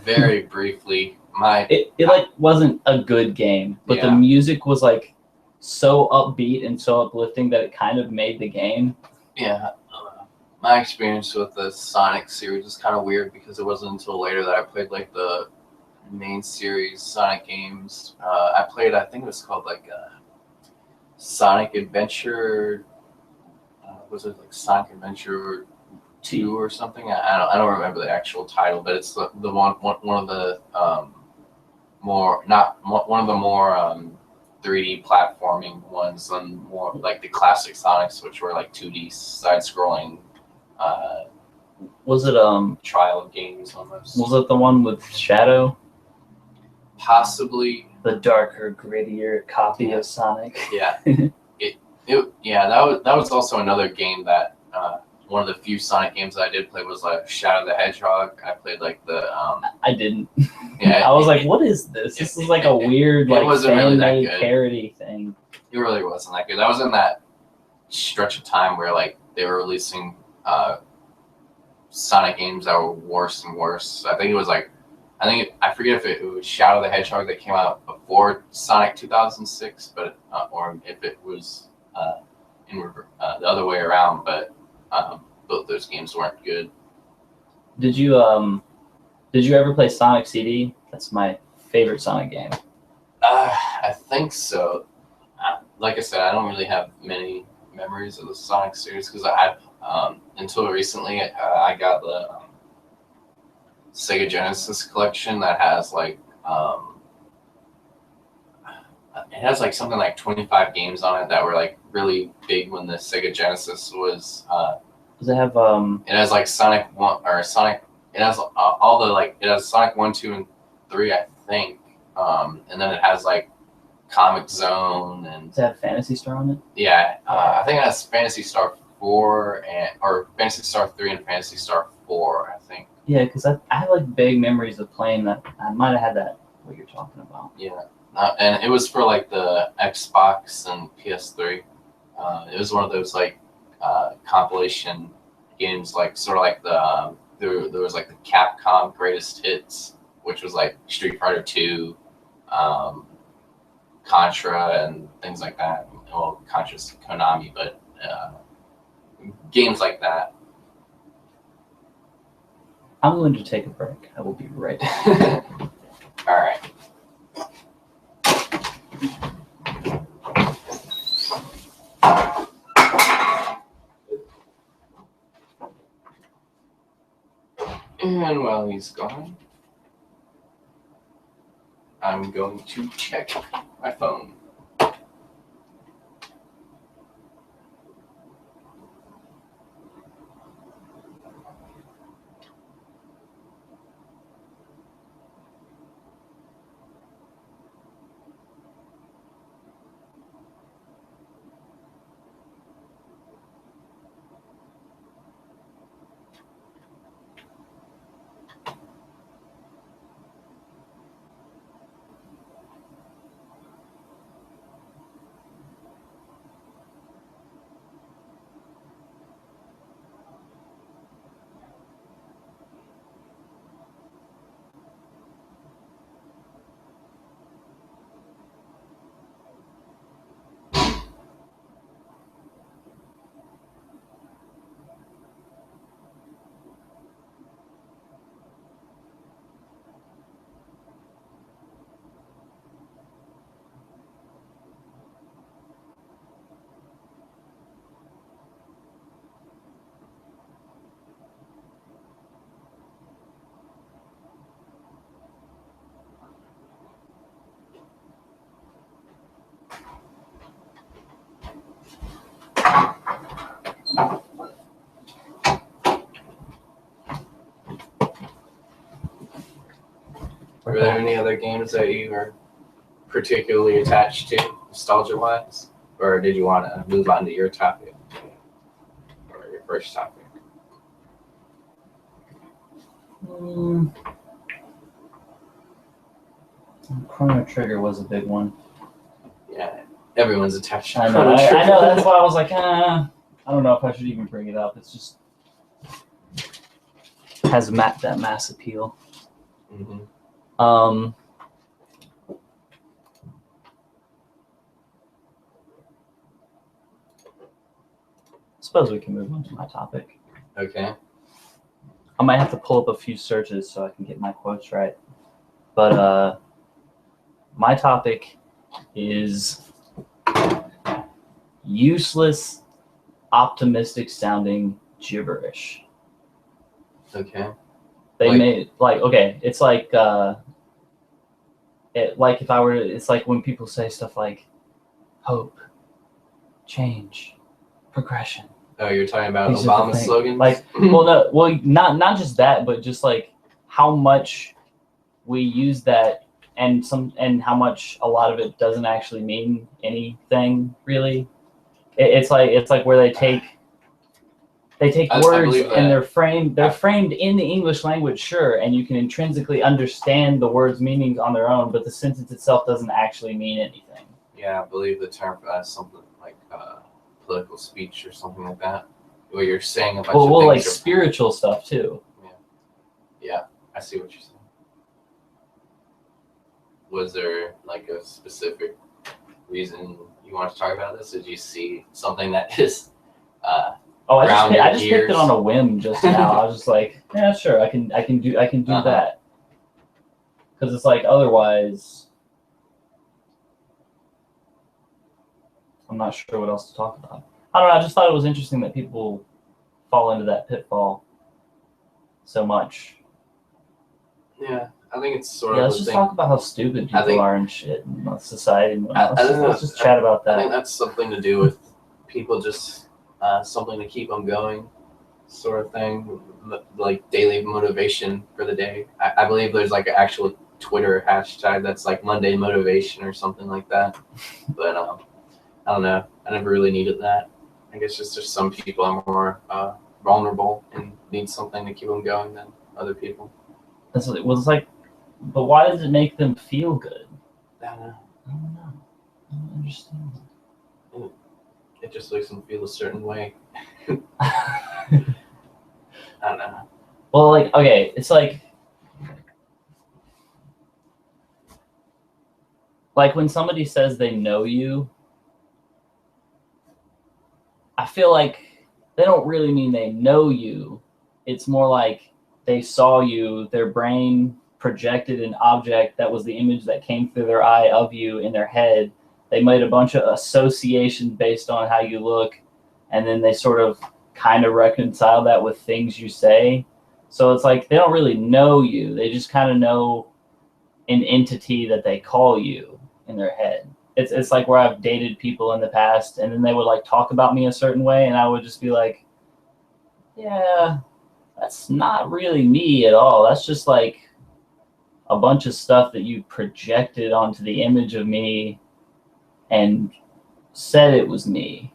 Very briefly. It like wasn't a good game, but the music was like so upbeat and so uplifting that it kind of made the game. Yeah. My experience with the Sonic series is kind of weird because it wasn't until later that I played like the main series Sonic games. I played, I think it was called like Sonic Adventure. Was it like Sonic Adventure 2 or something? I don't remember the actual title, but it's the one of the more 3D platforming ones, and more like the classic Sonics, which were like 2D side-scrolling. Was it trial games almost? Was it the one with Shadow? Possibly. The darker, grittier copy of Sonic. Yeah. That was also another game that one of the few Sonic games I did play was like Shadow the Hedgehog. I played like the I didn't. Yeah. I was like, what is this? This is like a weird like fan-made parody thing. It really wasn't that good. That was in that stretch of time where like they were releasing Sonic games that were worse and worse. I forget if it was Shadow the Hedgehog that came out before Sonic 2006, but or if it was the other way around. But both those games weren't good. Did you ever play Sonic CD? That's my favorite Sonic game. I think so. Like I said, I don't really have many memories of the Sonic series because until recently I got the Sega Genesis collection that has like it has like something like 25 games on it that were like really big when the Sega Genesis was. Does it have It has like Sonic 1 or Sonic. It has all the like. It has Sonic 1, 2, and 3, I think. And then it has like Comic Zone and. Does it have Phantasy Star on it? Yeah, I think it has Phantasy Star 4 or Phantasy Star 3 and Phantasy Star 4, I think. Yeah, because I have like vague memories of playing that. I might have had that. What you're talking about? Yeah, and it was for like the Xbox and PS3. It was one of those like compilation games, like sort of like the there was like the Capcom Greatest Hits, which was like Street Fighter 2, Contra, and things like that. Well, Contra's Konami, but games like that. I'm going to take a break. I will be right back. All right. And while he's gone, I'm going to check my phone. Were there any other games that you were particularly attached to, nostalgia-wise? Or did you want to move on to your topic? Or your first topic? Chrono Trigger was a big one. Yeah, Everyone's attached to I know. Punisher. I know. That's why I was like, I don't know if I should even bring it up. It's just has that mass appeal. Mm-hmm. Suppose we can move on to my topic. Okay. I might have to pull up a few searches so I can get my quotes right. But my topic is useless, optimistic sounding gibberish. Okay. They made it's like it's like when people say stuff like hope, change, progression. Oh, you're talking about These Obama slogans? Like, not just that, but just like how much we use that, and how much a lot of it doesn't actually mean anything really. It's like where they take words and they're framed in the English language, sure, and you can intrinsically understand the words' meanings on their own, but the sentence itself doesn't actually mean anything. Yeah, I believe the term for that is something like political speech or something like that. Where you're saying a bunch of things. Like spiritual stuff too. Yeah, I see what you're saying. Was there like a specific reason you want to talk about this? Did you see something that is I just picked it on a whim just now. I was just like, yeah, sure, I can do that. Because it's like otherwise I'm not sure what else to talk about. I don't know, I just thought it was interesting that people fall into that pitfall so much. Yeah, I think it's sort of. Let's just talk about how stupid people are and shit in society. Let's just chat about that. I think that's something to do with people just something to keep them going, sort of thing, like daily motivation for the day. I believe there's like an actual Twitter hashtag that's like Monday motivation or something like that. But I don't know. I never really needed that. I guess just some people are more vulnerable and need something to keep them going than other people. It's like, but why does it make them feel good? I don't know. I don't understand. It just makes them feel a certain way. I don't know. Well, like, okay, it's like when somebody says they know you, I feel like they don't really mean they know you. It's more like they saw you, their brain projected an object that was the image that came through their eye of you in their head. They made a bunch of associations based on how you look, and then they sort of kind of reconcile that with things you say. So it's like they don't really know you. They just kind of know an entity that they call you in their head. It's like where I've dated people in the past, and then they would like talk about me a certain way, and I would just be like, yeah, that's not really me at all. That's just like a bunch of stuff that you projected onto the image of me and said it was me.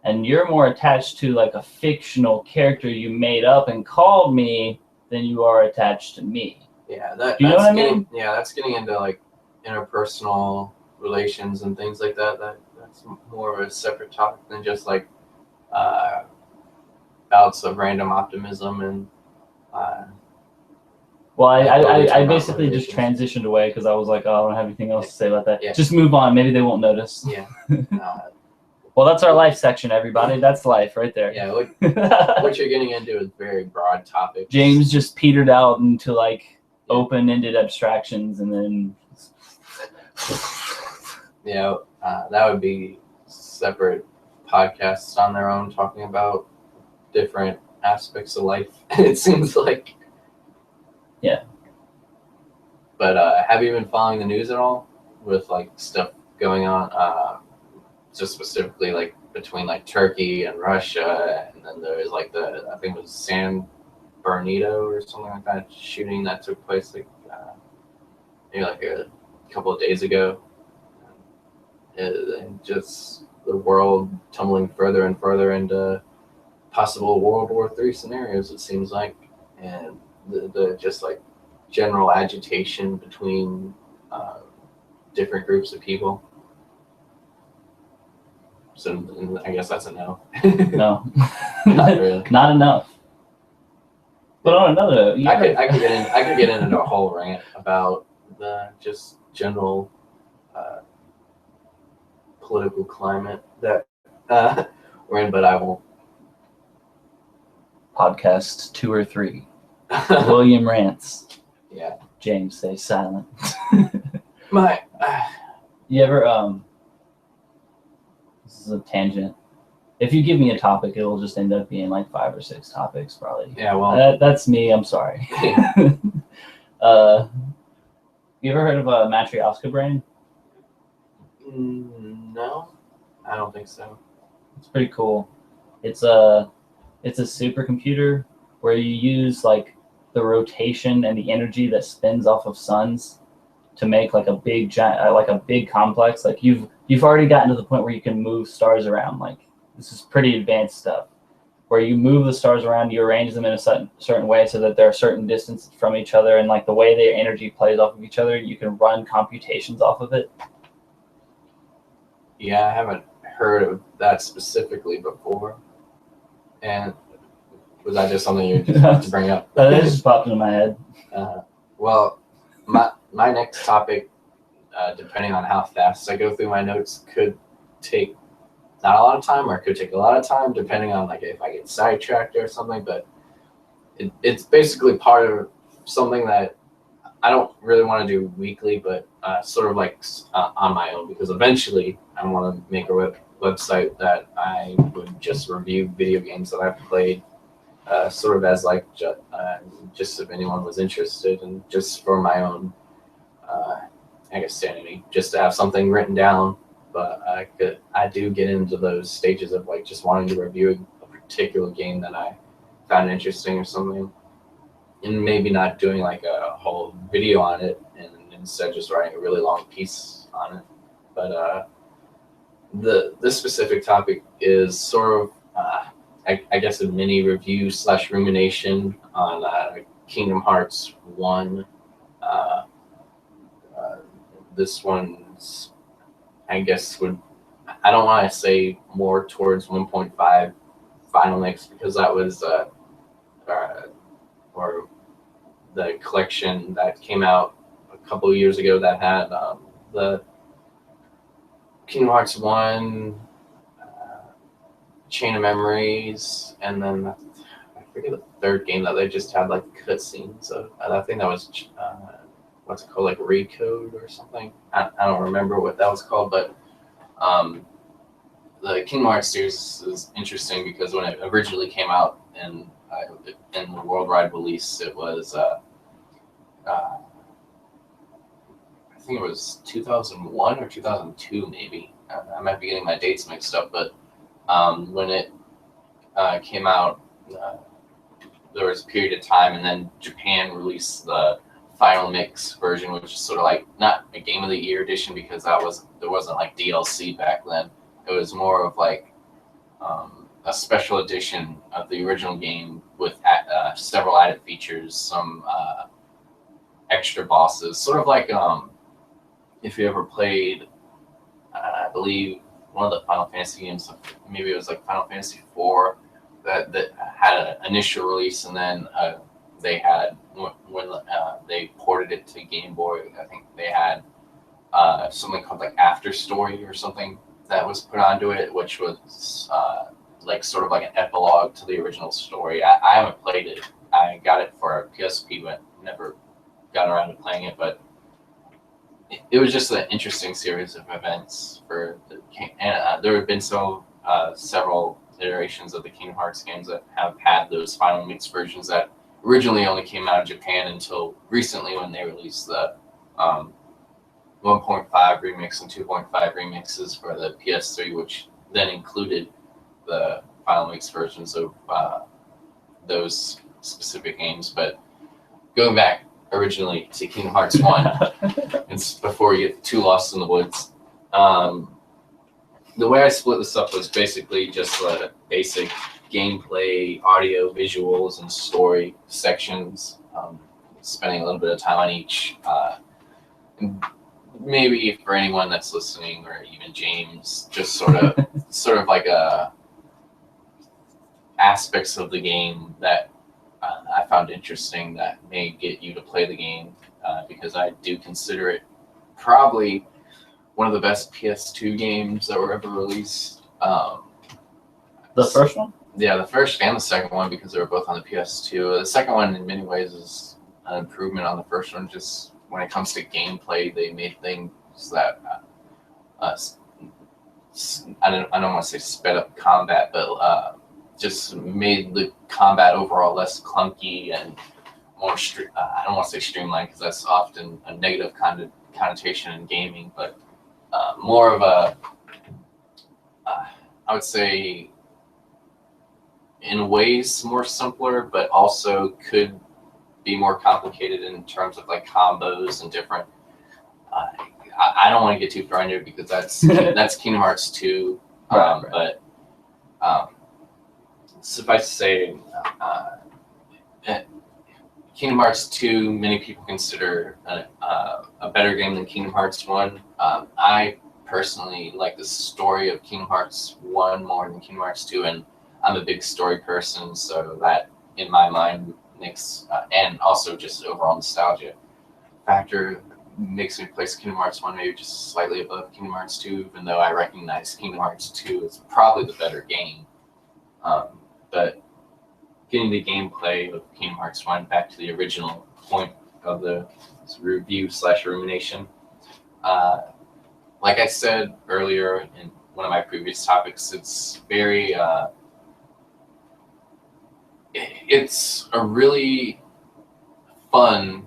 And you're more attached to like a fictional character you made up and called me than you are attached to me. Yeah, Do you know what I mean? Yeah, that's getting into like interpersonal relations and things like that. That's more of a separate topic than just like bouts of random optimism and. Well, I basically just transitioned away because I was like, oh, I don't have anything else to say about that. Yeah. Just move on. Maybe they won't notice. Yeah. Well, that's our life section, everybody. That's life right there. Yeah, what you're getting into is very broad topics. James just petered out into like open-ended abstractions, and then that would be separate podcasts on their own talking about different aspects of life. It seems like. Yeah. But have you been following the news at all with like stuff going on? Just specifically like between like Turkey and Russia, and then there was like I think it was San Bernardino or something like that shooting that took place like maybe like a couple of days ago, and just the world tumbling further and further into possible World War III scenarios. It seems like, and the just like general agitation between different groups of people. So I guess that's a no. No, Not really. not enough. But on another note, I could get into a whole rant about the just general political climate that we're in, but I won't. Podcast 2 or 3. William rants. Yeah. James stays silent. My. You ever this is a tangent. If you give me a topic, it'll just end up being like 5 or 6 topics, probably. Yeah, well. That's me. I'm sorry. You ever heard of a Matryoshka brain? No, I don't think so. It's pretty cool. It's a supercomputer where you use like the rotation and the energy that spins off of suns to make like a big giant, like a big complex. Like you've already gotten to the point where you can move stars around. Like this is pretty advanced stuff, where you move the stars around, you arrange them in a certain way so that they're a certain distance from each other, and like the way their energy plays off of each other, you can run computations off of it. Yeah, I haven't heard of that specifically before. And was that just something you just wanted to bring up? It just popped into my head. Well, my next topic, depending on how fast I go through my notes, could take not a lot of time, or it could take a lot of time, depending on like if I get sidetracked or something. But it's basically part of something that I don't really want to do weekly, but sort of like on my own, because eventually I want to make a website that I would just review video games that I've played, sort of as like just if anyone was interested, and just for my own, I guess, sanity, just to have something written down. But I do get into those stages of like just wanting to review a particular game that I found interesting or something, and maybe not doing like a whole video on it, and instead just writing a really long piece on it. But this specific topic is sort of, I guess, a mini review / rumination on Kingdom Hearts 1. This one's, I guess, I don't want to say more towards 1.5 Final Mix, because that was or the collection that came out a couple of years ago that had the Kingdom Hearts 1, Chain of Memories, and then I forget the third game that they just had like cutscenes of. I think that was what's it called, like Recode or something. I don't remember what that was called, but the Kingdom Hearts series is interesting because when it originally came out in the worldwide release, it was I think it was 2001 or 2002 maybe. I might be getting my dates mixed up, but when it came out, there was a period of time, and then Japan released the Final Mix version, which is sort of like not a Game of the Year edition, because there wasn't like DLC back then. It was more of like a special edition of the original game with several added features, some extra bosses, sort of like if you ever played, I believe one of the Final Fantasy games, maybe it was like Final Fantasy IV, that had an initial release, and then they had, when they ported it to Game Boy, I think they had something called like After Story or something that was put onto it, which was like sort of like an epilogue to the original story. I haven't played it. I got it for PSP, but never got around to playing it. But it was just an interesting series of events for and there have been several iterations of the Kingdom Hearts games that have had those Final Mix versions that originally only came out of Japan until recently, when they released the 1.5 remix and 2.5 remixes for the PS3, which then included the Final Mix versions of those specific games. But going back originally to Kingdom Hearts 1, it's before you get too lost in the woods. The way I split this up was basically just a basic gameplay, audio, visuals, and story sections, spending a little bit of time on each. maybe for anyone that's listening, or even James, just sort of like aspects of the game that I found interesting that may get you to play the game, because I do consider it probably one of the best PS2 games that were ever released. The first one? Yeah, the first and the second one, because they were both on the PS2. The second one, in many ways, is an improvement on the first one. Just when it comes to gameplay, they made things that I don't want to say sped up combat, but just made the combat overall less clunky and more. I don't want to say streamlined, because that's often a negative connotation in gaming, but more of a, I would say, in ways more simpler, but also could be more complicated in terms of like combos and different. I don't want to get too far into it, because that's Kingdom Hearts 2. Right. But suffice to say, Kingdom Hearts 2, many people consider a better game than Kingdom Hearts 1. I personally like the story of Kingdom Hearts 1 more than Kingdom Hearts 2, and I'm a big story person, so that, in my mind, makes, and also just overall nostalgia factor, makes me place Kingdom Hearts 1 maybe just slightly above Kingdom Hearts 2, even though I recognize Kingdom Hearts 2 is probably the better game. But getting the gameplay of Kingdom Hearts 1 back to the original point of the review / rumination, like I said earlier in one of my previous topics, it's very, it's a really fun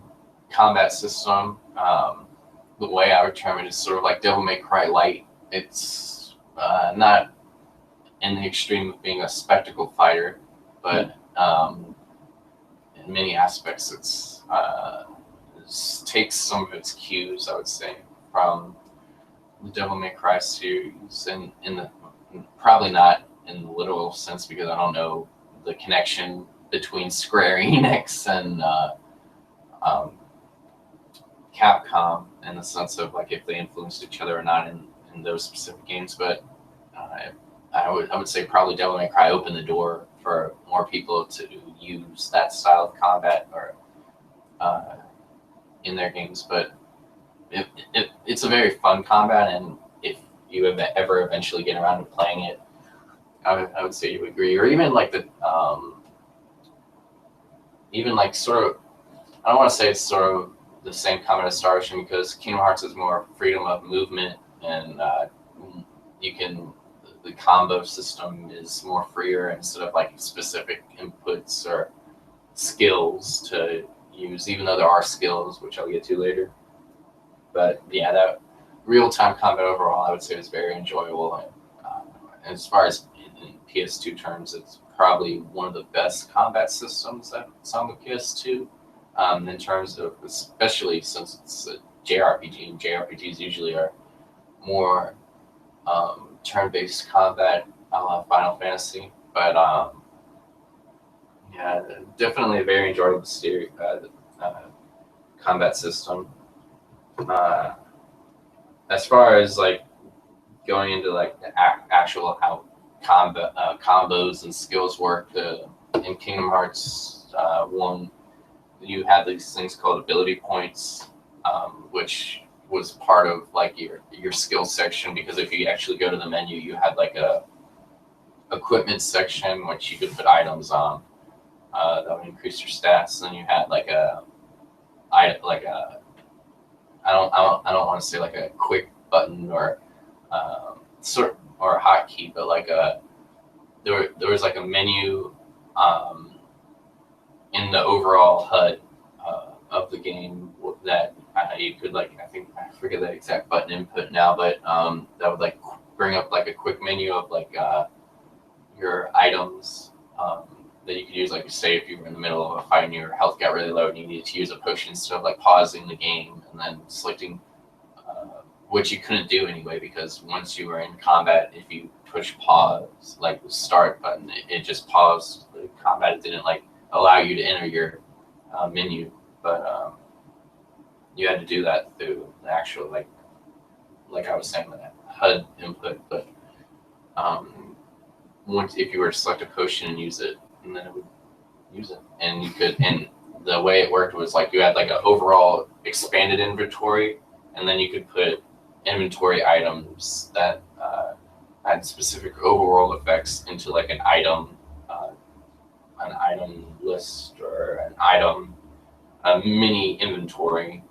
combat system. The way I would term it is sort of like Devil May Cry Light. It's not in the extreme of being a spectacle fighter, but in many aspects, it takes some of its cues, I would say, from the Devil May Cry series, and probably not in the literal sense, because I don't know the connection between Square Enix and Capcom, in the sense of like if they influenced each other or not in those specific games, but I would say probably Devil May Cry opened the door for more people to use that style of combat or in their games. But it's a very fun combat, and if you ever eventually get around to playing it, I would say you would agree. Or even like even like sort of, I don't want to say it's sort of the same combat as Star Ocean, because Kingdom Hearts is more freedom of movement, and the combo system is more freer instead of like specific inputs or skills to use, even though there are skills, which I'll get to later. But yeah, that real-time combat overall, I would say, is very enjoyable. And as far as in PS2 terms, it's probably one of the best combat systems that's on the PS2. In terms of, especially since it's a JRPG, and JRPGs usually are more turn-based combat, Final Fantasy. But yeah, definitely a very enjoyable combat system. As far as like going into like the actual how combos and skills work, in Kingdom Hearts 1, you had these things called ability points, which was part of like your skill section, because if you actually go to the menu, you had like a equipment section which you could put items on that would increase your stats. And then you had like I don't want to say like a quick button or or a hotkey, but like there was like a menu in the overall HUD of the game that you could like, I forget the exact button input now, but that would like bring up like a quick menu of like your items that you could use, like say if you were in the middle of a fight and your health got really low and you needed to use a potion, instead of like pausing the game and then selecting, which you couldn't do anyway, because once you were in combat, if you push pause, like the start button, it just paused the combat. It didn't like allow you to enter your menu, but you had to do that through the actual like like I was saying, the HUD input, but once if you were to select a potion and use it, and then it would use it, and you could, and the way it worked was like you had like an overall expanded inventory, and then you could put inventory items that had specific overall effects into like an item list or an item, a mini inventory,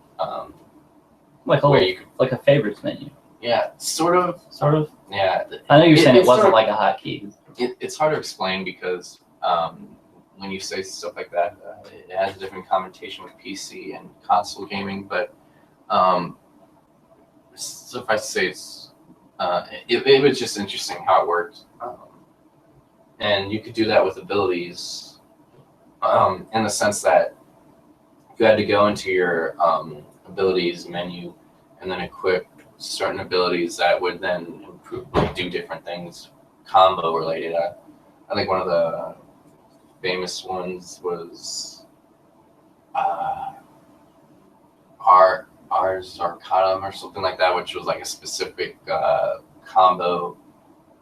Like a where little, you could, like a favorites menu, yeah, sort of, sort of. yeah. I know you're saying it it's wasn't sort of, like a hotkey. it's hard to explain because when you say stuff like that, it has a different connotation with PC and console gaming. But suffice to say, it was just interesting how it worked, and you could do that with abilities, in the sense that you had to go into your abilities menu and then equip certain abilities that would then improve, like, do different things, combo related. I think one of the famous ones was Ars Arcatum or something like that, which was like a specific combo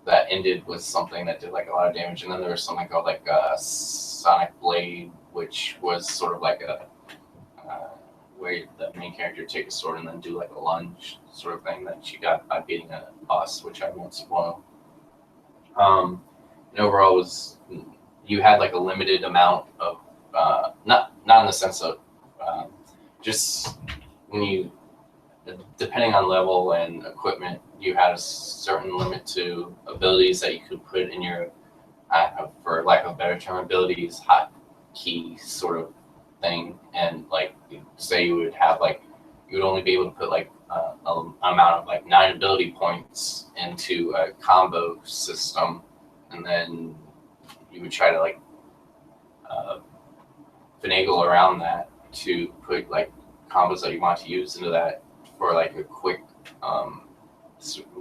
that ended with something that did like a lot of damage. And then there was something called like Sonic Blade, which was sort of like a where the main character take a sword and then do like a lunge sort of thing that she got by beating a boss, which I won't spoil. And overall was you had like a limited amount of not in the sense of just when you, depending on level and equipment, you had a certain limit to abilities that you could put in your, for lack of a better term, abilities hotkey sort of thing. And like, say you would have like, you would only be able to put like an amount of like 9 ability points into a combo system, and then you would try to like finagle around that to put like combos that you want to use into that for like a quick,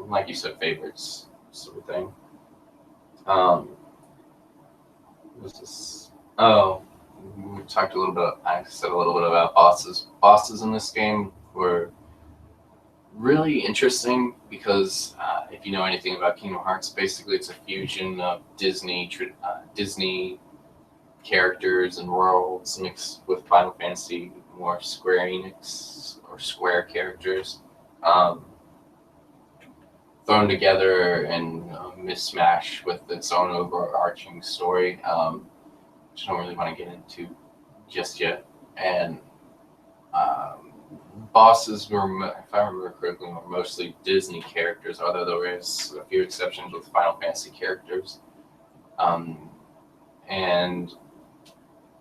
like you said, favorites sort of thing. What's this? Oh, we talked a little bit. I said a little bit about bosses. Bosses in this game were really interesting because if you know anything about Kingdom Hearts, basically it's a fusion of Disney characters and worlds mixed with Final Fantasy, more Square Enix or Square characters, thrown together in a mismatch with its own overarching story, which I don't really want to get into just yet. And bosses were, if I remember correctly, were mostly Disney characters, although there was a few exceptions with Final Fantasy characters. And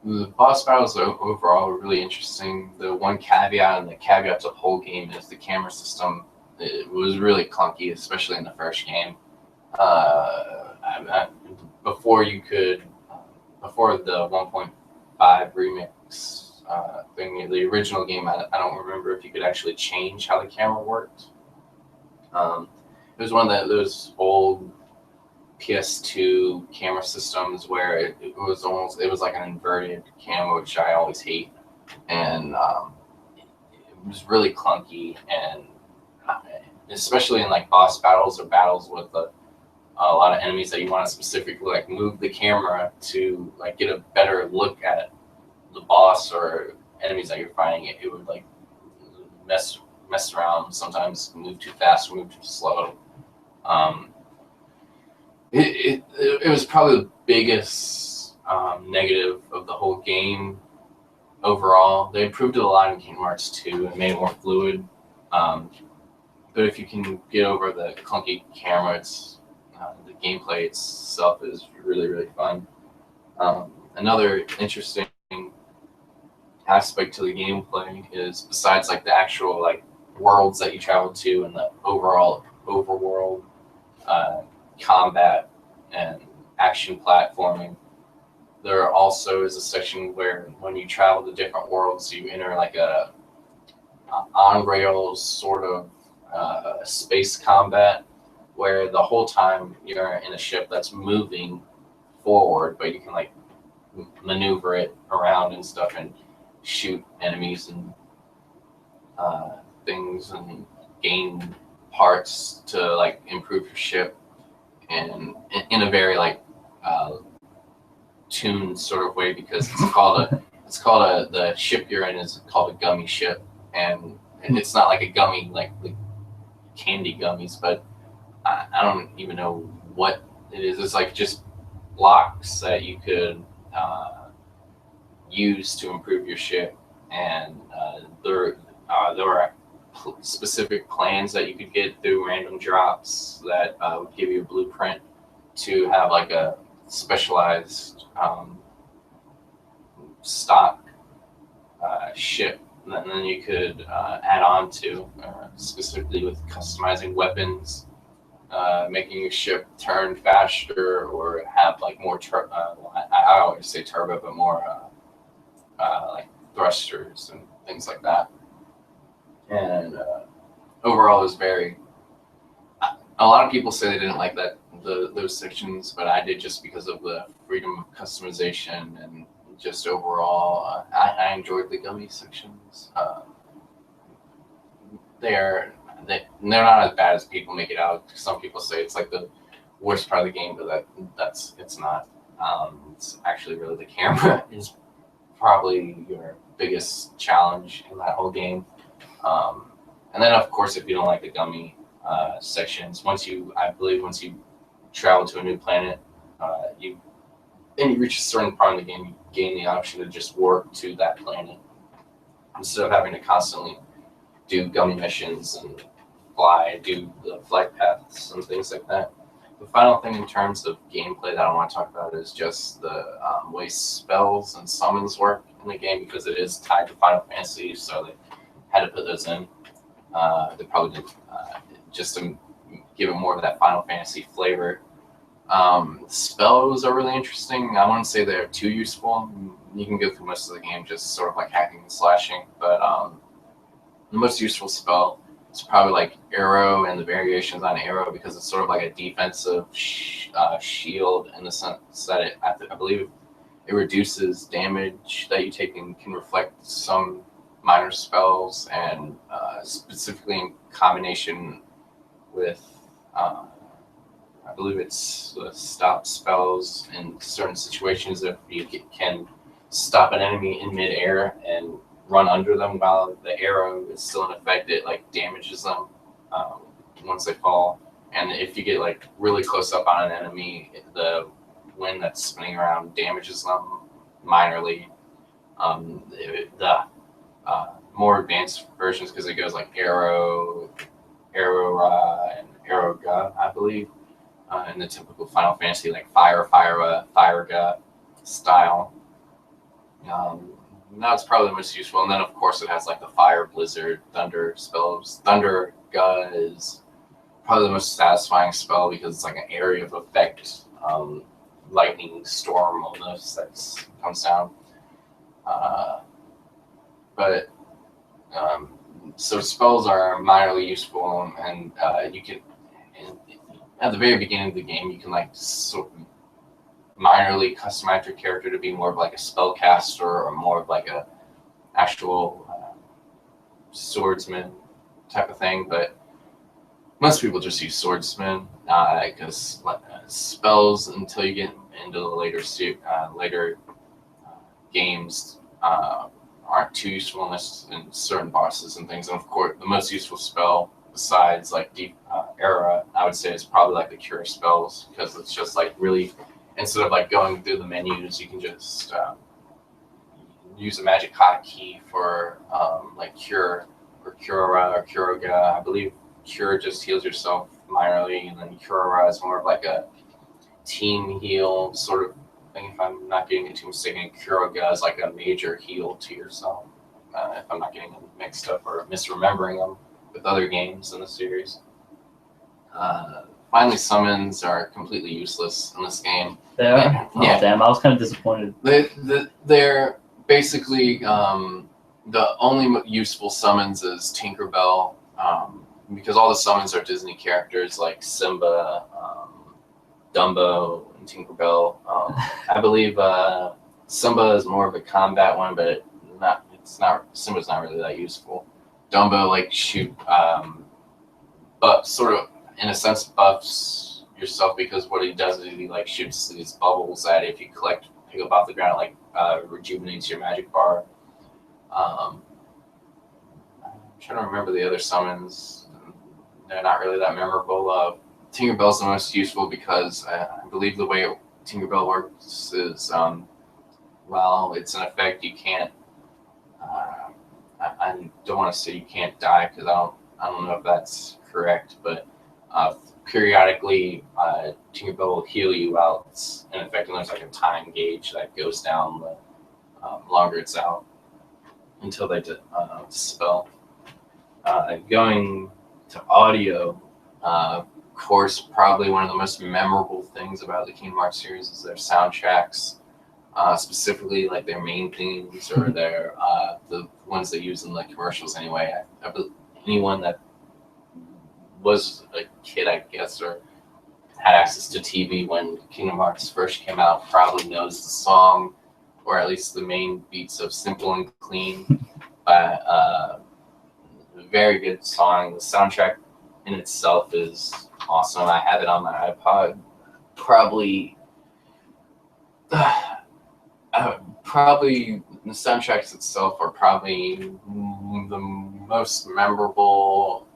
the boss battles overall were really interesting. The one caveat, and the caveat to the whole game, is the camera system. It was really clunky, especially in the first game. Before the 1.5 remix thing, the original game, I don't remember if you could actually change how the camera worked. It was one of those old PS2 camera systems where it was like an inverted camera, which I always hate, and it was really clunky, and especially in like boss battles or battles with a lot of enemies that you want to specifically like move the camera to like get a better look at the boss or enemies that you're fighting. It would like mess around, sometimes move too fast or move too slow. It was probably the biggest negative of the whole game overall. They improved it a lot in Kingdom Hearts 2 and made it more fluid. But if you can get over the clunky camera, the gameplay itself is really, really fun. Another interesting aspect to the gameplay is, besides like the actual like worlds that you travel to and the overall overworld combat and action platforming, there also is a section where when you travel to different worlds, you enter like a on rails sort of space combat, where the whole time you're in a ship that's moving forward, but you can like maneuver it around and stuff and shoot enemies and things and gain parts to like improve your ship, and in a very like tuned sort of way, because the ship you're in is called a gummy ship, and it's not like a gummy like the candy gummies, but I don't even know what it is. It's like just blocks that you could use to improve your ship, and there were specific plans that you could get through random drops that would give you a blueprint to have like a specialized stock ship, and then you could add on to specifically with customizing weapons, making your ship turn faster or have like more I always say turbo, but more like thrusters and things like that. And overall, it was very. A lot of people say they didn't like those sections, but I did, just because of the freedom of customization, and just overall, I enjoyed the gummy sections. They're not as bad as people make it out. Some people say it's like the worst part of the game, but it's not. It's actually really the camera is probably your biggest challenge in that whole game. And then, of course, if you don't like the gummy sections, once you travel to a new planet, you reach a certain part of the game, you gain the option to just warp to that planet instead of having to constantly do gummy missions and do the flight paths and things like that. The final thing in terms of gameplay that I want to talk about is just the way spells and summons work in the game, because it is tied to Final Fantasy, so they had to put those in. They probably did just to give it more of that Final Fantasy flavor. Spells are really interesting. I wouldn't say they're too useful. You can go through most of the game just sort of like hacking and slashing, but the most useful spell is probably like Arrow and the variations on Arrow, because it's sort of like a defensive shield in the sense that I believe it reduces damage that you take and can reflect some minor spells, and specifically in combination with I believe it's stop spells in certain situations. If you can stop an enemy in midair and run under them while the arrow is still in effect, it like damages them once they fall. And if you get like really close up on an enemy, the wind that's spinning around damages them minorly. The more advanced versions, because it goes like Arrow, and Arrow, I believe, in the typical Final Fantasy like Fire, style. That's probably the most useful. And then, of course, it has like the Fire, Blizzard, Thunder spells. Thunder is probably the most satisfying spell, because it's like an area of effect, lightning storm almost that comes down. So spells are minorly useful, and you can, at the very beginning of the game, you can like sort of minorly customize your character to be more of like a spellcaster or more of like a actual swordsman type of thing. But most people just use swordsman, because spells, until you get into the later games, aren't too useful unless in certain bosses and things. And of course, the most useful spell besides like deep era, I would say, is probably like the cure spells, because it's just like really, instead of like going through the menus, you can just use a magic hotkey for like cure or Cura or Curaga. I believe cure just heals yourself minorly, and then Cura is more of like a team heal sort of thing. If I'm not getting it too mistaken, Curaga is like a major heal to yourself. If I'm not getting them mixed up or misremembering them with other games in the series. Finally, summons are completely useless in this game. They are? Yeah. Oh, damn, I was kind of disappointed. They're basically the only useful summons is Tinkerbell, because all the summons are Disney characters like Simba, Dumbo, and Tinkerbell. I believe Simba is more of a combat one, but Simba's not really that useful. Dumbo like shoot but sort of in a sense buffs yourself, because what he does is he like shoots these bubbles that if you pick up off the ground, like rejuvenates your magic bar. I'm trying to remember the other summons. They're not really that memorable. Tinkerbell's the most useful because I believe the way Tinkerbell works is, well, it's an effect you can't. I don't want to say you can't die because I don't know if that's correct, but periodically Tinkerbell will heal you out. In effect, and there's like a time gauge that goes down the longer it's out until they dispel. Going to audio, of course, probably one of the most memorable things about the Kingdom Hearts series is their soundtracks, specifically like their main themes or their the ones they use in the commercials. Anyway, anyone that was a kid, I guess, or had access to TV when Kingdom Hearts first came out probably knows the song, or at least the main beats of "Simple and Clean." Very good song. The soundtrack in itself is awesome. I have it on my iPod. Probably the soundtracks itself are probably the most memorable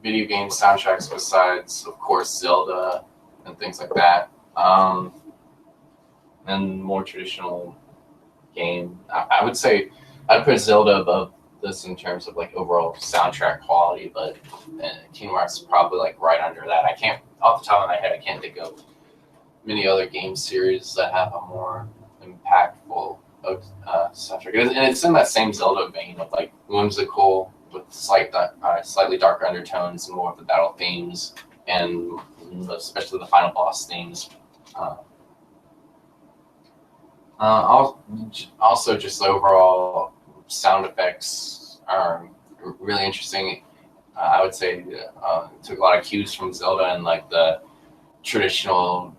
video game soundtracks, besides, of course, Zelda and things like that. And more traditional game, I would say I'd put Zelda above this in terms of like overall soundtrack quality, but Kingdom Hearts is probably like right under that. I can't, off the top of my head, I can't think of many other game series that have a more impactful soundtrack. And it's in that same Zelda vein of like whimsical with slightly darker undertones and more of the battle themes, and especially the final boss themes. Also, just overall sound effects are really interesting. I would say took a lot of cues from Zelda and like the traditional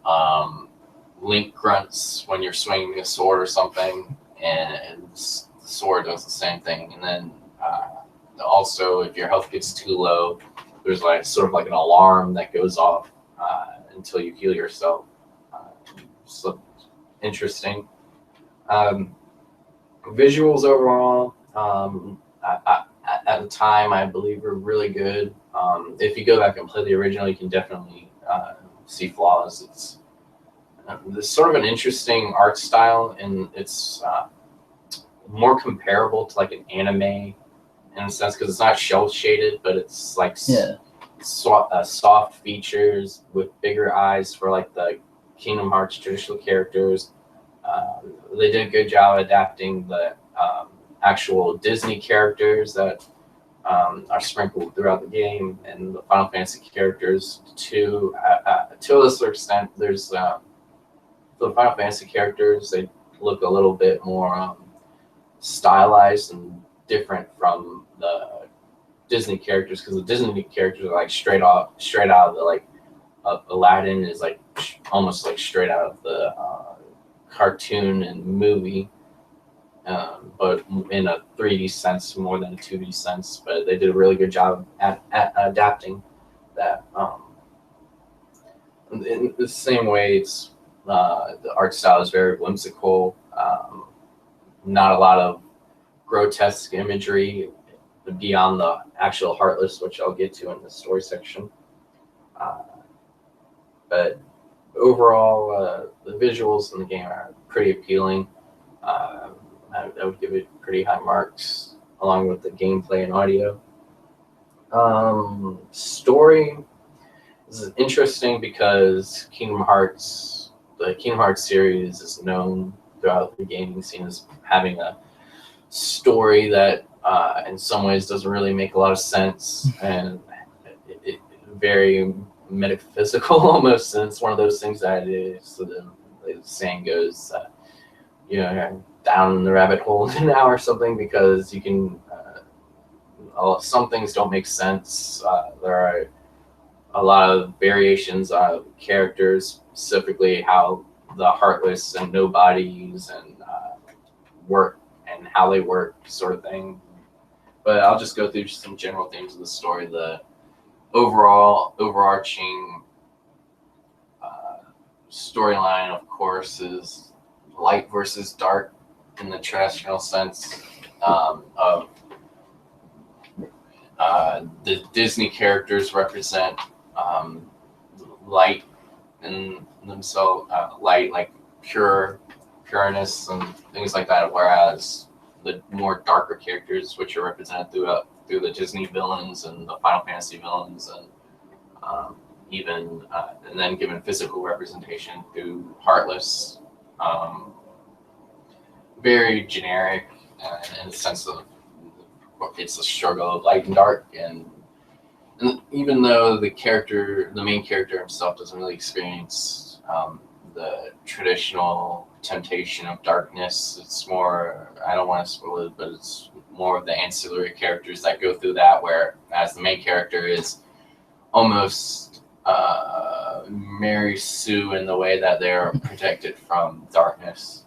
Link grunts when you're swinging a sword or something, and the sword does the same thing. And then also, if your health gets too low, there's like sort of like an alarm that goes off until you heal yourself. So interesting. Visuals overall, at the time, I believe were really good. If you go back and play the original, you can definitely see flaws. It's sort of an interesting art style, and it's more comparable to like an anime in a sense, because it's not shell shaded, but it's like soft features with bigger eyes for like the Kingdom Hearts traditional characters. They did a good job adapting the actual Disney characters that are sprinkled throughout the game, and the Final Fantasy characters to a lesser extent. There's the Final Fantasy characters, they look a little bit more stylized and different from the Disney characters, because the Disney characters are like straight out of the like Aladdin is like almost like straight out of the cartoon and movie, but in a 3D sense more than a 2D sense. But they did a really good job at adapting that. In the same way, it's the art style is very whimsical. Not a lot of grotesque imagery beyond the actual Heartless, which I'll get to in the story section. But overall, the visuals in the game are pretty appealing. I would give it pretty high marks, along with the gameplay and audio. Story is interesting because the Kingdom Hearts series is known throughout the gaming scene as having a story that in some ways doesn't really make a lot of sense, and it very metaphysical almost, and it's one of those things that is, so the saying goes, down in the rabbit hole now or something, because you can some things don't make sense. There are a lot of variations of characters, specifically how the Heartless and Nobodies and work and how they work, sort of thing. But I'll just go through some general themes of the story. The overarching storyline, of course, is light versus dark in the traditional sense of the Disney characters represent light in themselves, light like pureness and things like that, whereas the more darker characters, which are represented through the Disney villains and the Final Fantasy villains, and even and then given physical representation through Heartless, very generic in the sense of it's a struggle of light and dark, and even though the main character himself doesn't really experience the traditional temptation of darkness, it's more, I don't want to spoil it, but it's more of the ancillary characters that go through that, where as the main character is almost Mary Sue in the way that they're protected from darkness.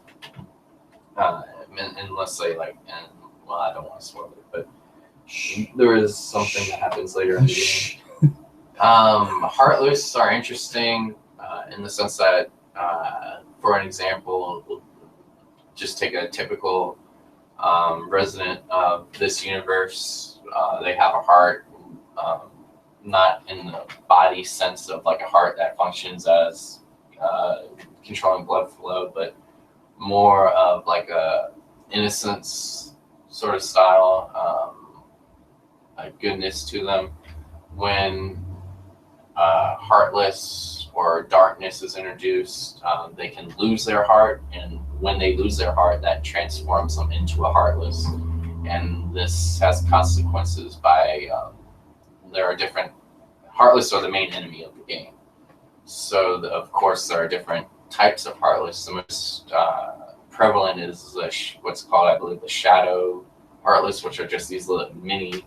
Unless they well, I don't want to spoil it, but there is something that happens later in the game. Heartless are interesting in the sense that, for an example, we'll just take a typical resident of this universe. They have a heart, not in the body sense of like a heart that functions as controlling blood flow, but more of like a innocence sort of style, a goodness to them. When heartless or darkness is introduced, they can lose their heart, and when they lose their heart, that transforms them into a heartless. And this has consequences by there are different heartless are the main enemy of the game. So of course there are different types of heartless. The most prevalent is what's called, I believe, the shadow heartless, which are just these little mini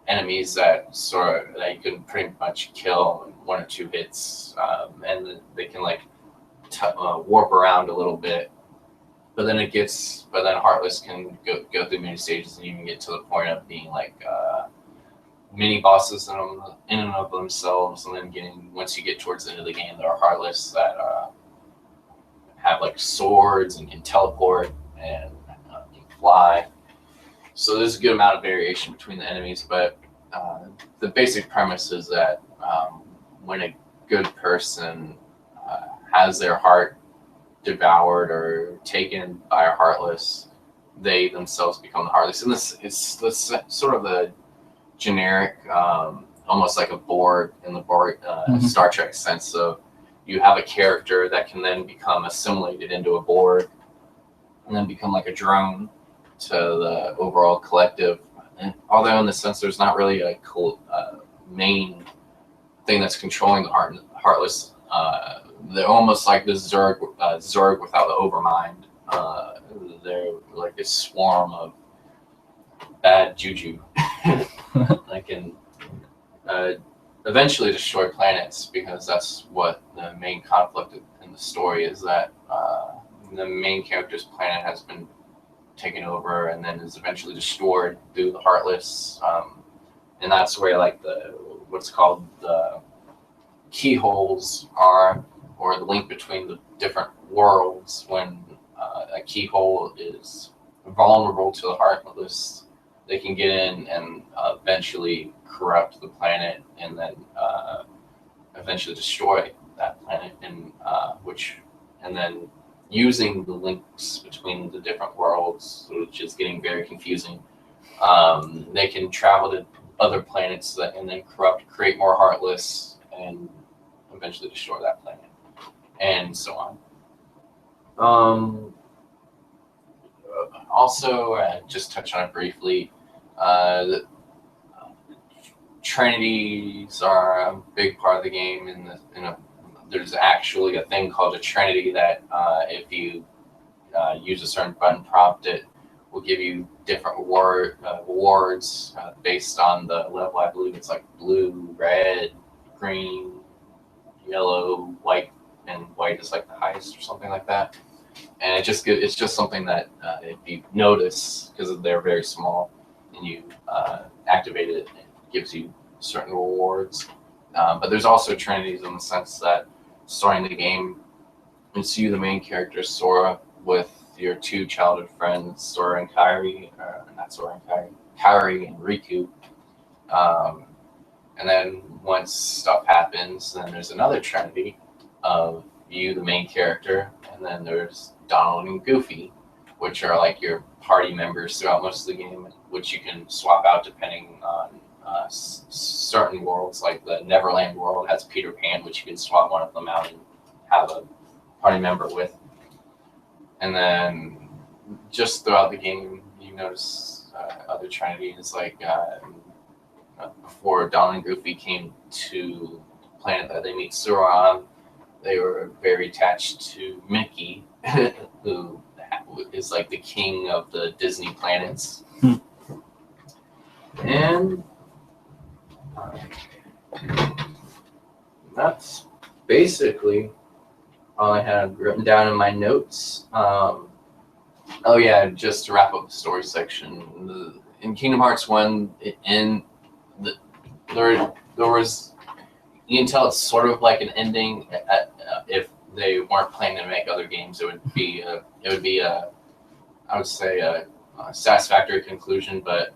enemies that you can pretty much kill in one or two hits, and they can warp around a little bit. But then heartless can go through many stages and even get to the point of being mini bosses in and of themselves. And then once you get towards the end of the game, there are heartless that have swords and can teleport and can fly. So there's a good amount of variation between the enemies, but the basic premise is that when a good person has their heart devoured or taken by a heartless, they themselves become the heartless. And it's sort of the generic, almost like a Borg in the Borg Star Trek sense of you have a character that can then become assimilated into a Borg and then become like a drone to the overall collective. And although in the sense there's not really a main thing that's controlling the heartless, they're almost like the Zerg without the overmind. They're like a swarm of bad juju that can eventually destroy planets, because that's what the main conflict in the story is, that the main character's planet has been taken over and then is eventually destroyed through the heartless, and that's where what's called the keyholes are, or the link between the different worlds. When a keyhole is vulnerable to the heartless, they can get in and eventually corrupt the planet, and then eventually destroy that planet, and then using the links between the different worlds, which is getting very confusing, they can travel to other planets and then create more heartless, and eventually destroy that planet, and so on. Also, just touch on it briefly, Trinities are a big part of the game. There's actually a thing called a Trinity that if you use a certain button prompt, it will give you different rewards based on the level. I believe it's like blue, red, green, yellow, white, and white is like the highest or something like that. And it's just something that if you notice, because they're very small, and you activate it, it gives you certain rewards. But there's also trinities in the sense that starting the game, it's you, the main character, Sora, with your two childhood friends, Sora and Kairi, not Sora and Kairi, Kairi and Riku. And then once stuff happens, then there's another trinity of you, the main character, and then there's Donald and Goofy, which are like your party members throughout most of the game, which you can swap out depending on certain worlds. Like the Neverland world has Peter Pan, which you can swap one of them out and have a party member with. And then just throughout the game, you notice other trinities, like before Donald and Goofy came to the planet that they meet Sora on, they were very attached to Mickey, who is like the king of the Disney planets. And that's basically all I had written down in my notes. Oh yeah, just to wrap up the story section, in Kingdom Hearts 1, there was, you can tell it's sort of like an ending. If they weren't planning to make other games, it would be a I would say a satisfactory conclusion. But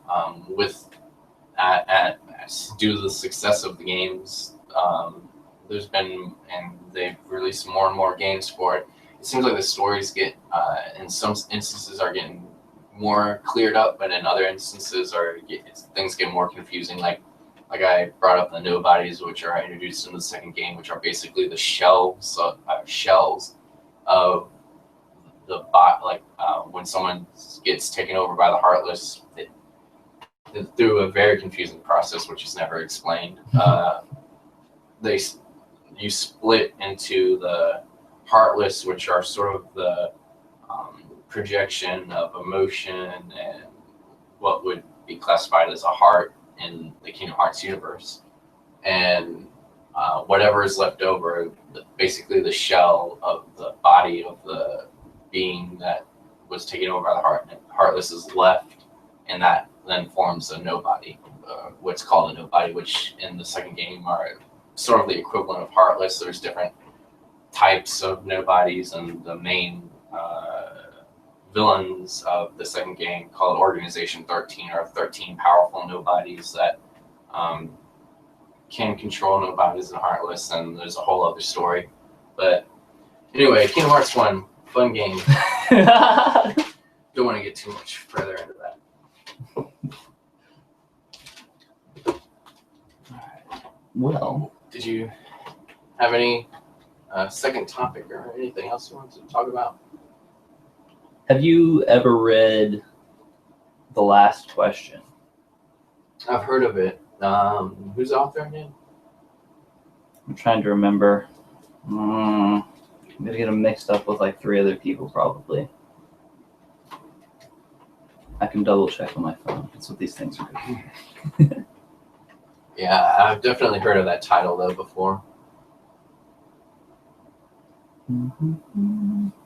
due to the success of the games, there's been, and they've released more and more games for it. It seems like the stories get, in some instances, are getting more cleared up, but in other instances, things get more confusing. Like I brought up the nobodies, which are introduced in the second game, which are basically the shells of the bot. Like when someone gets taken over by the Heartless, through a very confusing process, which is never explained. You split into the Heartless, which are sort of the projection of emotion and what would be classified as a heart in the Kingdom Hearts universe, and whatever is left over, basically the shell of the body of the being that was taken over by the Heartless is left, and that then forms a nobody, what's called a nobody, which in the second game are sort of the equivalent of Heartless. There's different types of nobodies, and the main villains of the second game, called Organization 13, are 13 powerful nobodies that can control nobodies and Heartless, and there's a whole other story. But anyway, Kingdom Hearts 1, fun game. Don't want to get too much further into that. Well, did you have any second topic or anything else you wanted to talk about? Have you ever read The Last Question? I've heard of it. Who's the author again? I'm trying to remember. I'm going to get them mixed up with like 3 other people probably. I can double check on my phone. That's what these things are good. Yeah, I've definitely heard of that title though before.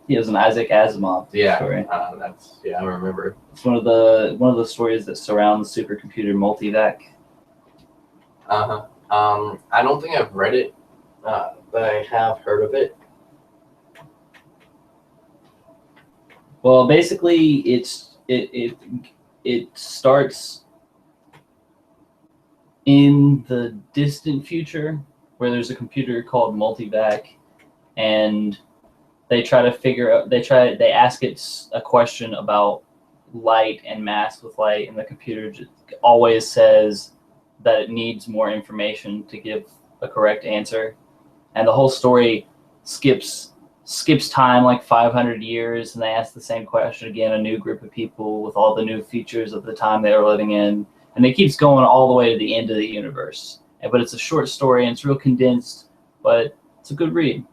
It was an Isaac Asimov story. I remember. It's one of the stories that surround the supercomputer Multivac. I don't think I've read it, but I have heard of it. Well, basically, it starts in the distant future where there's a computer called Multivac, and they try to figure out. They ask it a question about light and mass with light, and the computer just always says that it needs more information to give a correct answer. And the whole story skips time like 500 years, and they ask the same question again, a new group of people with all the new features of the time they were living in, and it keeps going all the way to the end of the universe. But it's a short story, and it's real condensed, but it's a good read.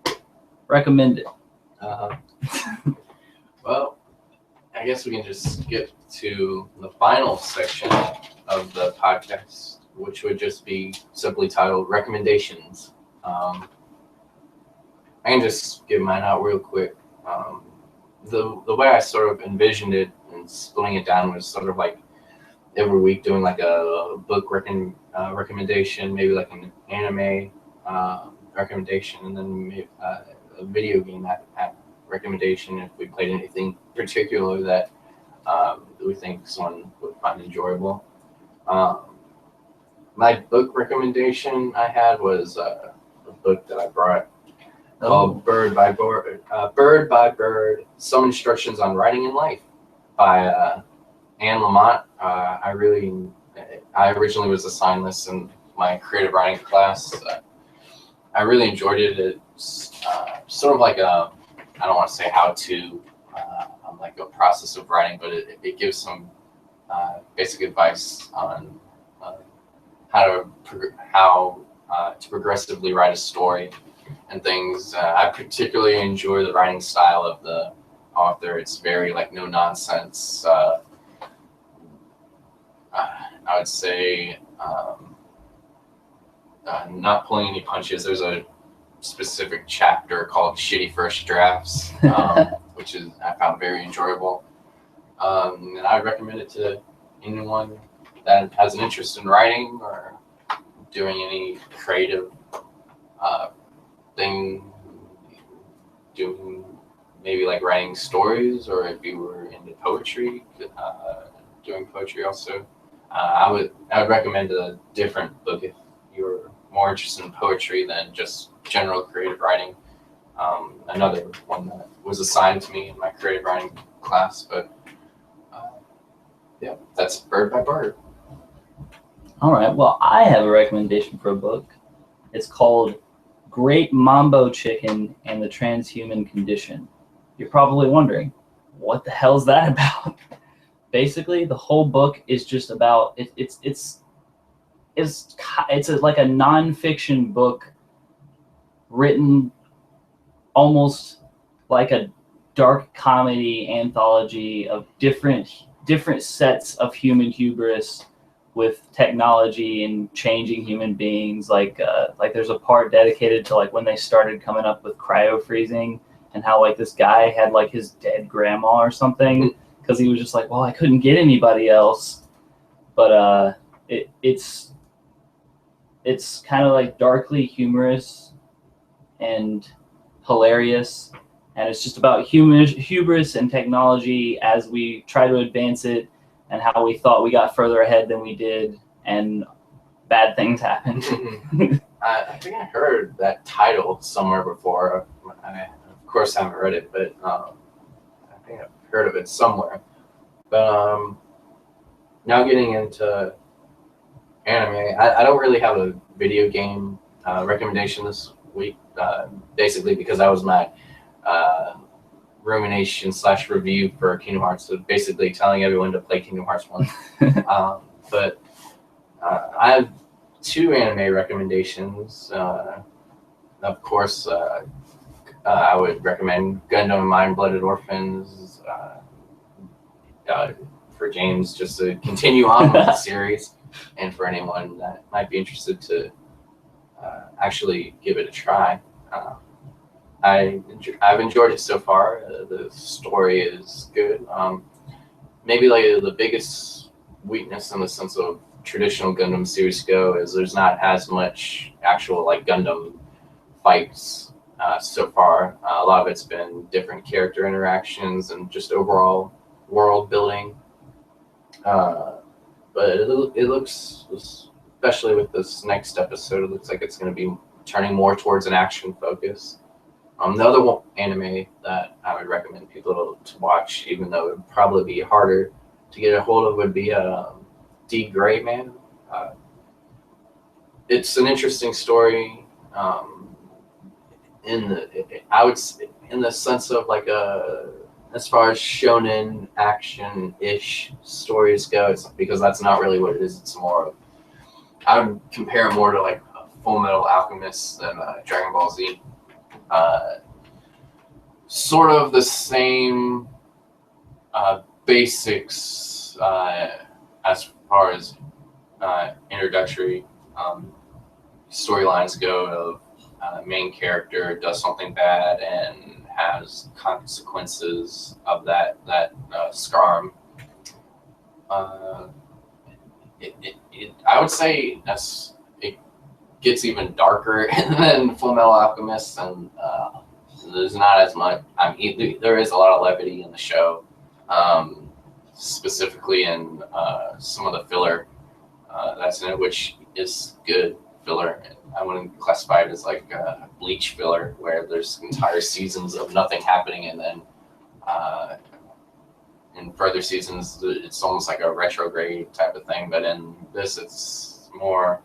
Recommend it. Well, I guess we can just skip to the final section of the podcast, which would just be simply titled Recommendations. I can just give mine out real quick. The way I sort of envisioned it and splitting it down was sort of like every week doing like a book recommendation, maybe like an anime recommendation, and then maybe, a video game recommendation if we played anything particular that we think someone would find enjoyable. My book recommendation I had was a book that I brought called Bird by Bird: Some Instructions on Writing in Life by Anne Lamott. I originally was assigned this in my creative writing class. I really enjoyed it. It's sort of like I don't want to say how to, on like a process of writing, but it gives some basic advice on how to progressively write a story and things. I particularly enjoy the writing style of the author. It's very like no nonsense. I would say not pulling any punches. There's a specific chapter called "Shitty First Drafts," which I found very enjoyable, and I would recommend it to anyone that has an interest in writing or doing any creative thing, doing maybe like writing stories, or if you were into poetry, doing poetry also. I would recommend a different book if you're more interested in poetry than just general creative writing. Another one that was assigned to me in my creative writing class, but yeah, that's Bird by Bird. All right. Well, I have a recommendation for a book. It's called Great Mambo Chicken and the Transhuman Condition. You're probably wondering, what the hell is that about? Basically, the whole book is just about it's like a nonfiction book written almost like a dark comedy anthology of different sets of human hubris with technology and changing human beings. Like there's a part dedicated to like when they started coming up with cryo freezing and how like this guy had like his dead grandma or something because he was just like, well, I couldn't get anybody else. But it's kind of like darkly humorous and hilarious, and it's just about hubris and technology as we try to advance it, and how we thought we got further ahead than we did, and bad things happened. I think I heard that title somewhere before. I, of course, haven't read it, but I think I've heard of it somewhere. But now getting into anime, I don't really have a video game recommendation this week, basically because that was my rumination / review for Kingdom Hearts, so basically telling everyone to play Kingdom Hearts 1. But I have 2 anime recommendations. Of course, I would recommend Gundam Mind-Blooded Orphans for James just to continue on with the series, and for anyone that might be interested to actually give it a try. I've enjoyed it so far. The story is good. Maybe like the biggest weakness in the sense of traditional Gundam series go is there's not as much actual like Gundam fights so far. A lot of it's been different character interactions and just overall world building. But it looks, especially with this next episode, it looks like it's going to be turning more towards an action focus. The other anime that I would recommend people to watch, even though it would probably be harder to get a hold of, would be D. Gray Man. It's an interesting story. In the sense of like as far as shonen action-ish stories go, it's because that's not really what it is. It's more of, I would compare it more to like Full Metal Alchemist than Dragon Ball Z. Sort of the same basics as far as introductory storylines go, of main character does something bad and has consequences of that scar. I would say it gets even darker than Full Metal Alchemist, and there's not as much. I mean, there is a lot of levity in the show, specifically in some of the filler that's in it, which is good filler. I wouldn't classify it as like Bleach filler, where there's entire seasons of nothing happening, and then in further seasons, it's almost like a retrograde type of thing. But in this, it's more.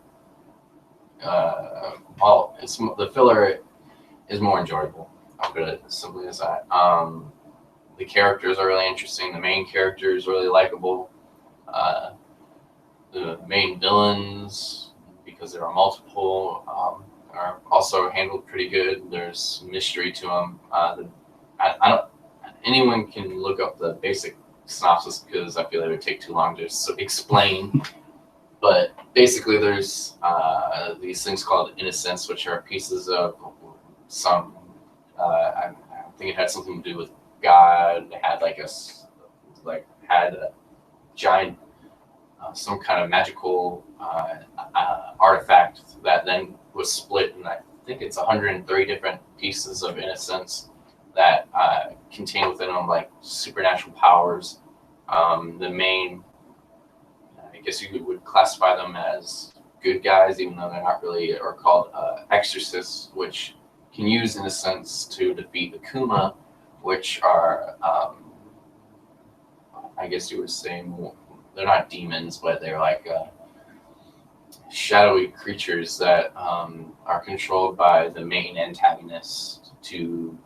The filler is more enjoyable. I'll put it as simply as that. The characters are really interesting. The main character is really likable. The main villains, because there are multiple, are also handled pretty good. There's mystery to them. I don't. Anyone can look up the basic synopsis because I feel like it would take too long to explain. But basically, there's these things called innocents, which are pieces of some. I think it had something to do with God. It had had a giant, some kind of magical artifact that then was split, and I think it's 103 different pieces of innocence that contain within them like supernatural powers. The main, I guess you would classify them as good guys, even though they're not really, are called exorcists, which can use innocence to defeat the Kuma, which are, I guess you would say, they're not demons, but they're like shadowy creatures that are controlled by the main antagonist who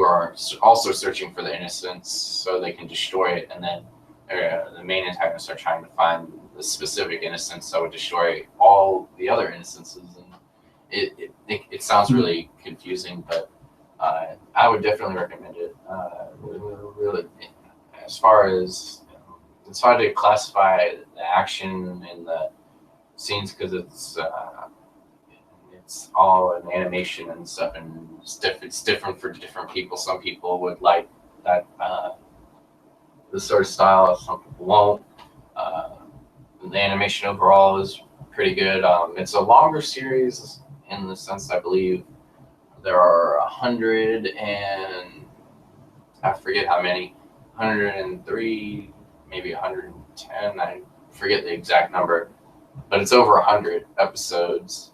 are also searching for the innocence so they can destroy it, and then the main antagonists are trying to find the specific innocence that would destroy all the other innocences. And it sounds really confusing, but I would definitely recommend it. Really, as far as it's hard to classify the action and the scenes because it's all an animation and stuff, and it's different for different people. Some people would like that this sort of style, some people won't. The animation overall is pretty good. It's a longer series in the sense I believe there are 100 and I forget how many, 103, maybe 110. I forget the exact number, but it's over 100 episodes.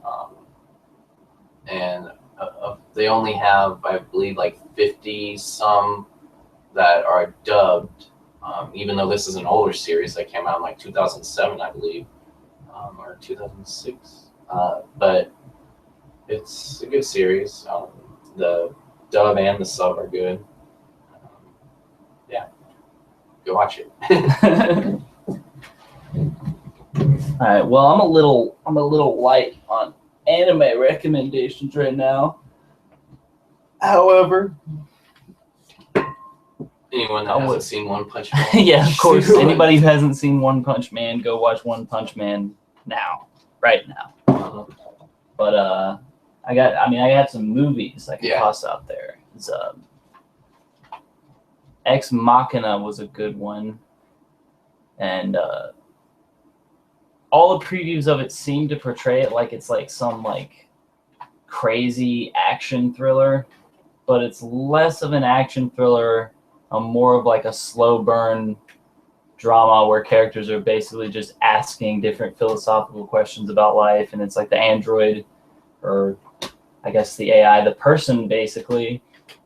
And they only have, I believe, like 50 some that are dubbed. Even though this is an older series that came out in like 2007, I believe, or 2006. But it's a good series. The dub and the sub are good. Yeah, go watch it. All right. Well, I'm a little light on anime recommendations right now. However, anyone that hasn't seen One Punch Man, yeah, of course. Anybody who hasn't seen One Punch Man, go watch One Punch Man now, right now. But I got some movies I can toss out there. It's, Ex Machina was a good one, and all the previews of it seem to portray it like it's like some like crazy action thriller, but it's less of an action thriller, more of like a slow burn drama where characters are basically just asking different philosophical questions about life, and it's like the android, or I guess the AI, the person basically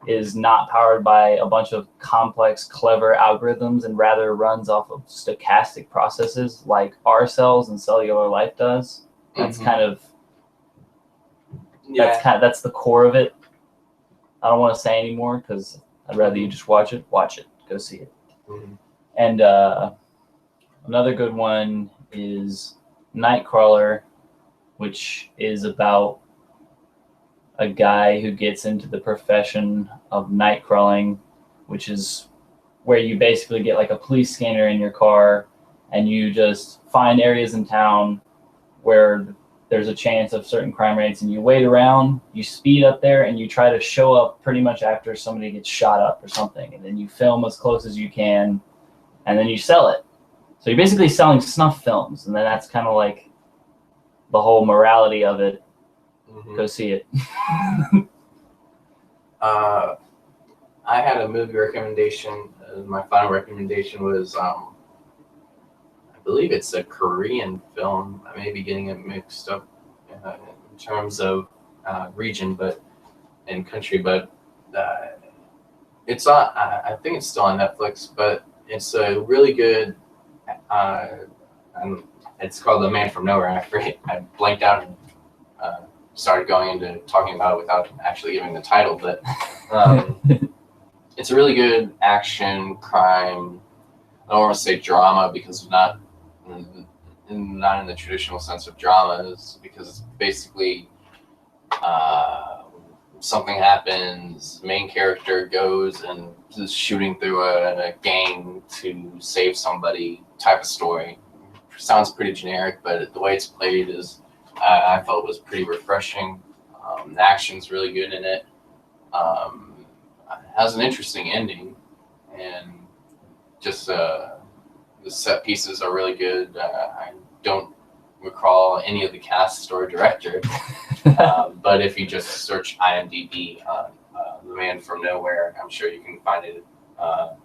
is not powered by a bunch of complex, clever algorithms and rather runs off of stochastic processes like our cells and cellular life does. That's that's the core of it. I don't want to say anymore because I'd rather you just watch it. Watch it. Go see it. Mm-hmm. And another good one is Nightcrawler, which is about a guy who gets into the profession of night crawling, which is where you basically get like a police scanner in your car and you just find areas in town where there's a chance of certain crime rates, and you wait around, you speed up there, and you try to show up pretty much after somebody gets shot up or something, and then you film as close as you can, and then you sell it. So you're basically selling snuff films, and then that's kind of like the whole morality of it. Mm-hmm. Go see it. I had a movie recommendation. My final recommendation was, I believe it's a Korean film. I may be getting it mixed up in terms of region, and country, but it's on. I think it's still on Netflix, but it's a really good. And it's called The Man from Nowhere. I blanked out and started going into talking about it without actually giving the title, but it's a really good action crime. I don't want to say drama because not in the traditional sense of drama, is because it's basically something happens, main character goes and is shooting through a gang to save somebody type of story. Sounds pretty generic, but the way it's played is I felt was pretty refreshing. The action's really good in it. Has an interesting ending, and just the set pieces are really good. I don't recall any of the cast or director, but if you just search IMDb on The Man from Nowhere, I'm sure you can find it. A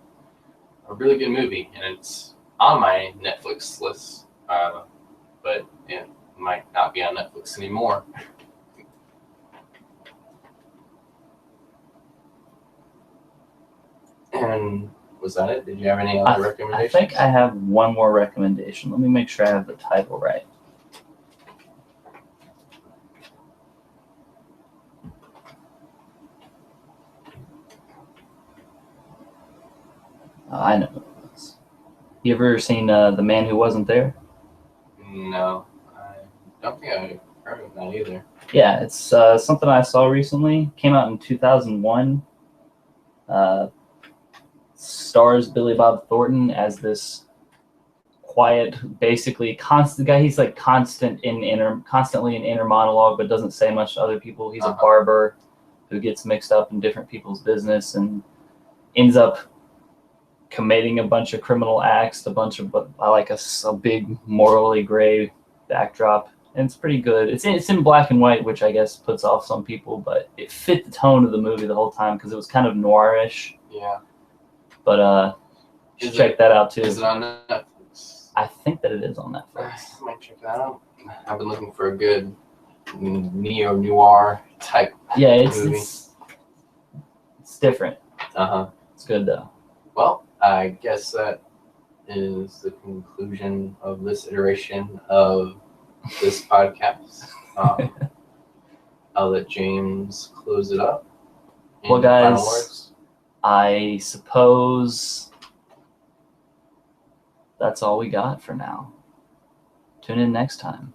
really good movie, and it's on my Netflix list, but it might not be on Netflix anymore. And was that it? Did you have any other recommendations? I think I have one more recommendation. Let me make sure I have the title right. I know what it was. You ever seen The Man Who Wasn't There? No, I don't think I heard of that either. Yeah, it's something I saw recently. Came out in 2001. Stars Billy Bob Thornton as this quiet, basically constant guy. He's like constantly in inner monologue, but doesn't say much to other people. He's a barber who gets mixed up in different people's business and ends up committing a bunch of criminal acts. I like a big morally gray backdrop, and it's pretty good. It's in black and white, which I guess puts off some people, but it fit the tone of the movie the whole time because it was kind of noirish. Yeah. But you should check that out too. Is it on Netflix? I think that it is on Netflix. I might check that out. I've been looking for a good neo-noir type movie. It's different. Uh-huh. It's good though. Well, I guess that is the conclusion of this iteration of this podcast. I'll let James close it up. Well, guys, I suppose that's all we got for now. Tune in next time.